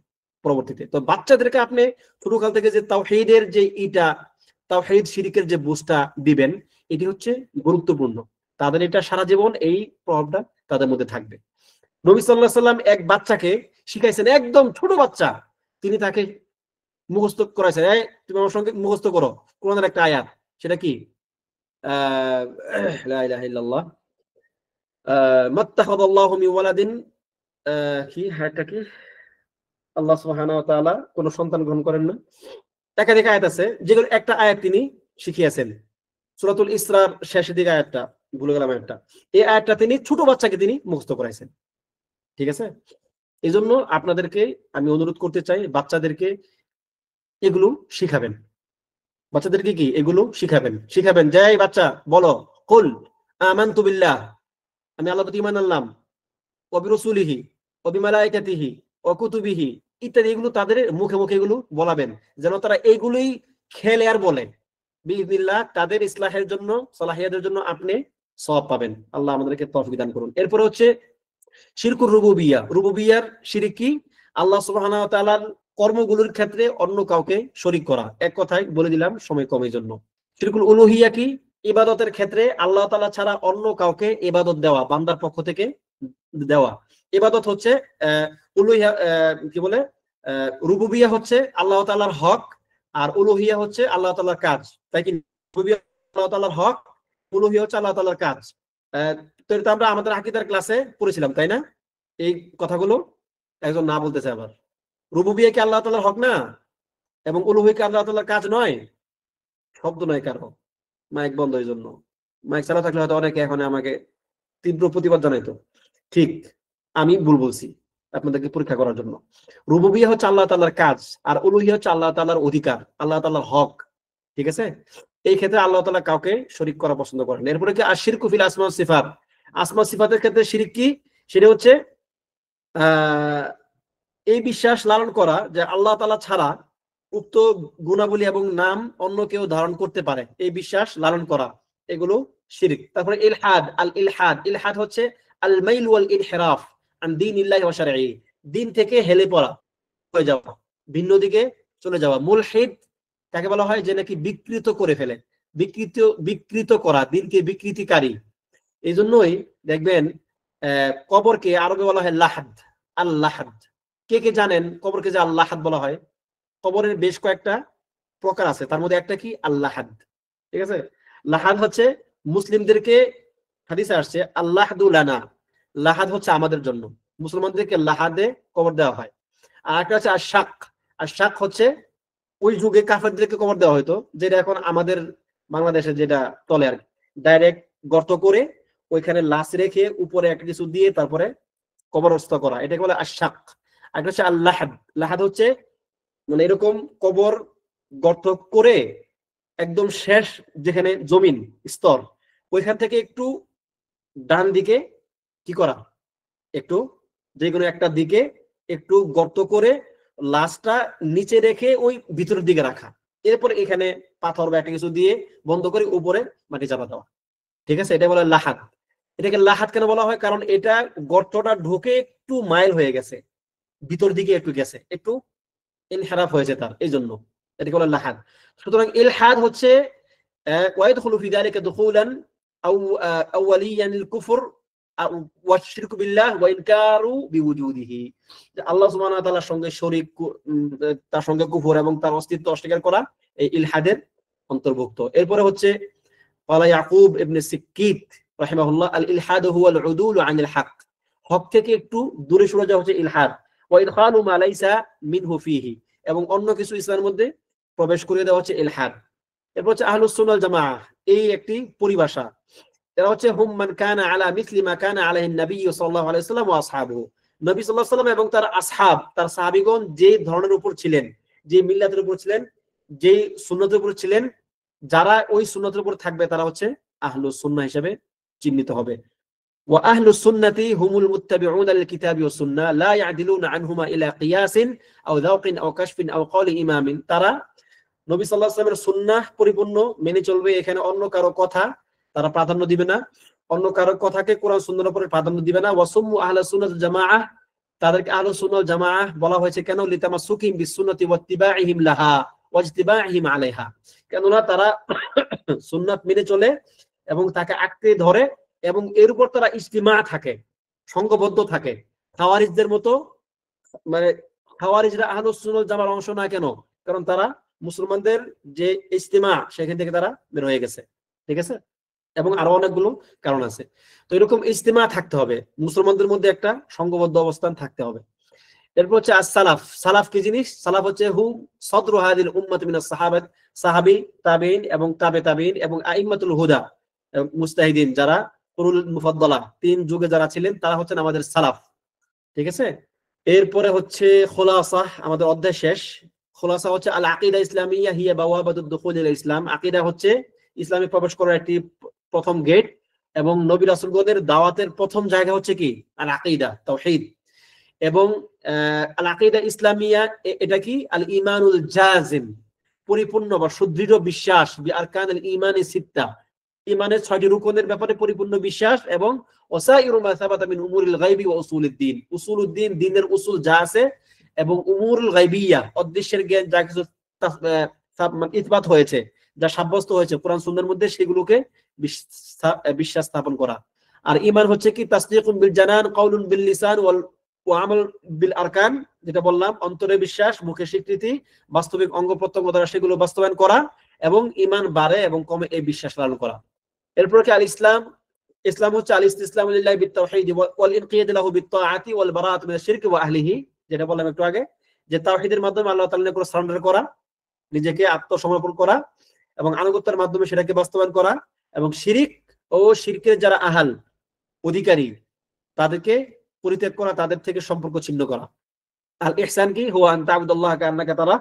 Speaker 1: পরবর্তীতে। তো বাচ্চাদেরকে আপনি ছোটকাল থেকে যে তাওহীদের যে তাওহীদ শিরকের যে বুঝটা দিবেন, এটি হচ্ছে গুরুত্বপূর্ণ। তাদের এটা সারা জীবন এই প্রভাবটা তাদের মধ্যে থাকবে। নবী সাল্লাল্লাহু আলাইহি ওয়াসাল্লাম এক বাচ্চাকে শিখাইছেন, একদম ছোট বাচ্চা, তিনি তাকে মুখস্থ করাইছেন, এই তুমি আমার সঙ্গে মুখস্থ করো কোরআনের একটা আয়াত। সেটা কি? লা ইলাহা ইল্লাল্লাহ, মাত্তাখাযাল্লাহু মিন ওয়ালাদিন, কি আয়াতটা কি? আল্লাহ সুবহানাহু ওয়া তাআলা কোন সন্তান গ্রহণ করেন না। একাধিক আয়াত আছে, যেগুলো একটা আয়াত তিনি শিখিয়েছেন। সূরাতুল ইসরার শেষের দিকে আয়াতটা, ভুলে গেলাম আয়াতটা। এই আয়াতটা তিনি ছোট বাচ্চাকে তিনি মুখস্থ করাইছেন। ঠিক আছে? এজন্য আপনাদেরকে আমি অনুরোধ করতে চাই, বাচ্চাদেরকে এগুলো শিখাবেন। বাচ্চাদেরকে কি এগুলো শিখাবেন যে, এই বাচ্চা বলো, কুল আমানতু বিল্লাহ, আমি আল্লাহর প্রতি ঈমান আনলাম, ওয়া বিরাসূলিহি ওয়া বিমালাইকাতিহি ওয়া কুতুবিহি ইত্যাদি, এগুলো তাদের মুখে মুখে এগুলো বলাবেন, যেন তারা এইগুলোই খেলে আর বলে। বিইজনিল্লাহ তাদের ইসলাহের জন্য, সালাহিয়াতের জন্য আপনি সওয়াব পাবেন। আল্লাহ আমাদেরকে তৌফিক দান করুন। এরপর হচ্ছে শিরকুর রুবুবিয়্যাহ। রুবুবিয়্যাহর শিরক কি? আল্লাহ সুবহানাহু ওয়া তাআলার কর্মগুলোর ক্ষেত্রে অন্য কাউকে শরীক করা। এক কথায় বলে দিলাম, সময় কমের জন্য। শিরকুল উলুহিয়া কি? ইবাদতের ক্ষেত্রে আল্লাহ তাআলা ছাড়া অন্য কাউকে ইবাদত দেওয়া, বান্দার পক্ষ থেকে দেওয়া। ইবাদত হচ্ছে উলুহিয়া, কি বলে, রুবুবিয়্যাহ হচ্ছে আল্লাহ তাআলার হক, আর উলুহিয়া হচ্ছে আল্লাহ তাআলার কাজ। তাই কি? রুবুবিয়্যাহ আল্লাহ তাআলার হক, উলুহিয়া হচ্ছে আল্লাহ তাআলার কাজ। তো এটা আমরা আমাদের আকীদার ক্লাসে পড়েছিলাম, তাই না? এই কথাগুলো একজন না বলতেছে আবার। রুবুবিয়্যাহ কি আল্লাহ তাআলার হক না? এবং উলুহিয়া কি আল্লাহ তাআলার কাজ নয়? শব্দ নয় কারো। মাইক বন্ধ, এই জন্য। মাইক চালা থাকলে হয়তো অনেকে এখন আমাকে তীব্র প্রতিবাদ জানাইতো। ঠিক, আমি ভুল বলছি আপনাদেরকে পরীক্ষা করার জন্য। রুবুবিয়্যাহ হচ্ছে আল্লাহ তাআলার কাজ, আর উলুহিয়্যাহ হচ্ছে আল্লাহ তাআলার অধিকার, আল্লাহ তাআলার হক। ঠিক আছে? এই ক্ষেত্রে আল্লাহ তাআলা কাউকে শরীক করা পছন্দ করেন। এরপরে কি আশিরকু ফিল আসমা ওয়াস সিফাত। আসমা সিফাতের ক্ষেত্রে শিরক কি? সেটা হচ্ছে এই বিশ্বাস লালন করা যে আল্লাহ তাআলা ছাড়া উক্ত গুণাবলী এবং নাম অন্য কেউ ধারণ করতে পারে, এই বিশ্বাস লালন করা, এগুলো শিরক। তারপরে ইলহাদ, ইলহাদ হচ্ছে আল মাইল ওয়াল ইনহিরাফ আন দীনিল্লাহি ওয়া শারঈহি, দিন থেকে হেলে পড়া, হয়ে যাওয়া, ভিন্ন দিকে চলে যাওয়া। মুলহিদ কাকে বলা হয়? যে নাকি বিকৃত করে ফেলে, বিকৃত করা, দিনকে বিকৃতিকারী। এই জন্যই দেখবেন কবরকে আরবে বলা হয় লাহাদ, আল লাহাদ। কে কে জানেন কবরকে যে আল লাহাদ বলা হয়? কবরের বেশ কয়েকটা প্রকার আছে, তার মধ্যে একটা কি আল্লাহাদ। ঠিক আছে, লাহাদ হচ্ছে মুসলিমদেরকে, হাদিসে আসছে আল্লাহাদু লানা, লাহাদ হচ্ছে আমাদের জন্য, মুসলমানদেরকে লাহাদে কবর দেওয়া হয়। আর একটা হচ্ছে আশাক, আশাক হচ্ছে ওই যুগে কাফেরদেরকে কবর দেওয়া হয়তো, যেটা এখন আমাদের বাংলাদেশে যেটা চলে আর কি, ডাইরেক্ট গর্ত করে ওইখানে লাশ রেখে উপরে একটা কিছু দিয়ে তারপরে কবরস্থ করা, এটাকে বলে আশাক। আর একটা হচ্ছে আল্লাহাদ, লাহাদ হচ্ছে মানে এরকম কবর গর্ত করে একদম শেষ যেখানে জমিন স্তর, ওইখান থেকে একটু ডান দিকে কি করা, একটু যে কোনো একটা দিকে একটু গর্ত করে লাশটা নিচে রেখে ওই ভিতরের দিকে রাখা, এরপর এখানে পাথর বা একটা কিছু দিয়ে বন্ধ করে উপরে মাটি চাপা দেওয়া। ঠিক আছে, এটা বলে লাহাদ। এটাকে লাহাদ কেন বলা হয়, কারণ এটা গর্তটা ঢুকে একটু মাইল হয়ে গেছে, ভিতর দিকে একটু গেছে, একটু ইনহিরাফ হয়েছে তার, এই জন্য এটাকে বলে লাহাদ। সুতরাং ইলহাদ হচ্ছে ওয়াইদখুলু ফি যালিকা দুখুলান আও আওয়ালিয়ান আল কুফর ওয়া শিরকু বিল্লাহ ওয়া ইনকারু বিওজুদিহি, যে আল্লাহ সুবহানাহু ওয়া তাআলার সঙ্গে শরীক, তার সঙ্গে কুফর এবং তার অস্তিত্ব অস্বীকার করা, এই ইলহাদের অন্তর্ভুক্ত। এরপরে হচ্ছে ক্বালা ইয়াকুব ইবনে সিক্কিত রাহিমাহুল্লাহ, আল ইলহাদ হুয়া আল উদুল আনিল হক, হক থেকে একটু দূরে সরে যাওয়া হচ্ছে ইলহাদ। ওয়া ইদখালু মা লাইসা মিনহু ফিহি, এবং অন্য কিছু ইসলামের মধ্যে প্রবেশ করিয়ে দেওয়া হচ্ছে ইলহাদ। এরপর হচ্ছে আহলুস সুন্নাহ ওয়াল জামাআহ, এই একটি পরিভাষা, এরা হচ্ছে হুম মান কানা আলা মিসলি মা কানা আলাইহি নবী সাল্লাল্লাহু আলাইহি ওয়াসাল্লাম ওয়া আসহাবুহু, নবী সাল্লাল্লাহু আলাইহি ওয়াসাল্লাম এবং তার আসহাব, তার সাহাবীগণ যে ধরনের উপর ছিলেন, যে মিল্লাতের উপর ছিলেন, যে সুন্নতের উপর ছিলেন, যারা ওই সুন্নতের উপর থাকবে তারা হচ্ছে আহলুস সুন্নাহ হিসেবে চিহ্নিত হবে। ওয়া আহলুস সুন্নাতি হুমুল মুত্তাবিউনা লিল কিতাবি ওয়াস সুন্নাহ লা ইয়াদিলুনা আনহুমা ইলা কিয়াসিন আও যাওকিন আও কাশফিন আও কওলি ইমামিন, তারা নবী সাল্লাল্লাহু আলাইহি ওয়াসাল্লামের সুন্নাহ পরিপূর্ণ মেনে চলবে, এখানে অন্য কারো কথা তারা প্রাধান্য দিবে না, অন্য কারো কথাকে কোরআন সুন্নাহর উপরে প্রাধান্য দিবে না। ওয়াসুম্মু আহলাস সুন্নাহ ওয়াল জামাআহ, তাদেরকে আহলুস সুন্নাহ ওয়াল জামাআহ বলা হয়েছে কেন, লিতামাসসুকিহিম বিসুন্নতি ওয়াত্তিবাইহিম লাহা ওয়াজতিবাইহিম আলাইহা, কেননা তারা সুন্নাত মেনে চলে এবং তাকে আঁকড়ে ধরে এবং এর উপর তারা ইজতিমা থাকে, সংঘবদ্ধ থাকে। খাওয়ারিজদের মতো, মানে খাওয়ারিজরা আহলুস সুন্নাহ ওয়াল জামাআর অংশ না কেন, কারণ তারা মুসলমানদের যে ইজতিমা সেখান থেকে তারা বের হয়ে গেছে। ঠিক আছে, এবং আরো অনেকগুলো কারণ আছে। তো এরকম ইজতিমা থাকতে হবে, মুসলমানদের মধ্যে একটা সংঘবদ্ধ অবস্থান থাকতে হবে। এরপর হচ্ছে as-সালাফ, সালাফ কি জিনিস, সালাফ হচ্ছে হু সদরু হাদিল উম্মাত মিনাস সাহাবাত, সাহাবী, তাবেঈন এবং তাবে তাবেঈন এবং আইম্মাতুল হুদা, মুজতাহিদিন, যারা কুরুল মুফাদ্দালা, তিন যুগে যারা ছিলেন তারা হচ্ছেন আমাদের সালাফ। ঠিক আছে, এরপরে হচ্ছে খুলাসা, আমাদের অধ্যায় শেষ। খুলাসা হচ্ছে আল আকীদা ইসলামিয়া হিয়া বাওয়াবাতুদ দুখুল ইলা ইসলাম, আকীদা হচ্ছে ইসলামে প্রবেশ করার একটি প্রথম গেট, এবং নবী রাসূলগণের দাওয়াতের প্রথম জায়গা হচ্ছে কি আল আকীদা, তাওহীদ। এবং আল আকীদা ইসলামিয়া এটা কি আল ঈমানুল জাযিম, পরিপূর্ণ বা সুদৃঢ় বিশ্বাস, বি আরকানুল ঈমানি সিত্তা, ঈমানের 6টি রুকনের ব্যাপারে পরিপূর্ণ বিশ্বাস, এবং ওয়াসাইরু মা সাবাতা মিন উমুরিল গায়বি ওয়া উসুলুদ্দিন, উসুলুদ্দিন দ্বীনের উসুল যা আছে, এবং উমুরুল গায়বিয়া অদৃশ্যের জ্ঞান যা কিছু ইতবাত হয়েছে, যা সাব্যস্ত হয়েছে কোরআন সুন্নাহর মধ্যে, সেগুলোকে বিশ্বাস স্থাপন করা। আর ঈমান হচ্ছে কি তাসদীকুন বিল জানান কাউলুন বিল লিসান ওয়া আমাল বিল আরকান, যেটা বললাম অন্তরে বিশ্বাস, মুখে স্বীকৃতি, বাস্তবিক অঙ্গ প্রত্যঙ্গ দ্বারা সেগুলো বাস্তবায়ন করা, এবং ঈমান বাড়ে এবং কমে এই বিশ্বাস লালন করা। এরপর কি আল ইসলাম, ইসলাম হচ্ছে আল ইসতিসলামু লিল্লাহি বিত তাওহীদ ওয়াল ইনকিয়াদ লাহু বিত তাআতি ওয়াল বারাআত মিনাশ শিরকি ওয়া আহলিহি, যেটা বললাম একটু আগে, যে তাওহীদের মাধ্যমে আল্লাহ তাআলার নিকট সারেন্ডার করা, নিজেকে আত্মসমর্পণ করা, এবং আনুগত্যের মাধ্যমে সেটাকে বাস্তবায়ন করা, এবং শিরিক ও শিরকের যারা আহাল অধিকারী তাদেরকে পরিত্যাগ করা, তাদের থেকে সম্পর্ক ছিন্ন করা। আল ইহসান কি হুয়া আন তা'বুদাল্লাহ কান্নাকা তারা,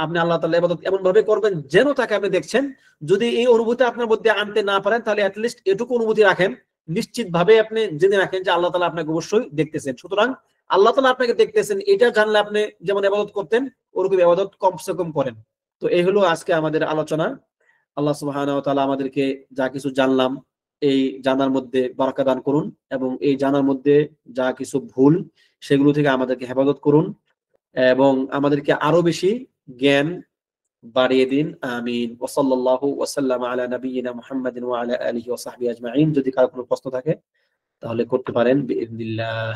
Speaker 1: আপনি আল্লাহ তাআলার ইবাদত এমন ভাবে করবেন যেন তাকে আপনি দেখছেন। যদি এই অনুভূতি আপনার মধ্যে আনতে না পারেন, তাহলে অ্যাট লিস্ট এটুকু অনুভূতি রাখেন, নিশ্চিত ভাবে আপনি জেনে রাখেন যে আল্লাহ তাআলা আপনাকে অবশ্যই দেখতেছেন। সুতরাং আল্লাহ তাআলা আপনাকে দেখতেছেন এটা জানলে আপনি যেমন ইবাদত করতেন ওরকম ইবাদত কমসে কম করেন। তো এই হলো আজকে আমাদের আলোচনা। আল্লাহ সুবহানাহু ওয়া তাআলা আমাদেরকে যা কিছু জানলাম এই জানার মধ্যে বারাকা দান করুন, এবং এই জানার মধ্যে যা কিছু ভুল সেগুলো থেকে আমাদেরকে হেফাজত করুন, এবং আমাদেরকে আরো বেশি জ্ঞান বাড়িয়ে দিন। আমিন। ওয়া সাল্লাল্লাহু ওয়া সাল্লামা আলা নাবিয়িনা মুহাম্মাদিন ওয়া আলা আলিহি ওয়া সাহবিহি আজমাইন। যদি কারো কোনো প্রশ্ন থাকে তাহলে করতে পারেন বিইذنিল্লাহ।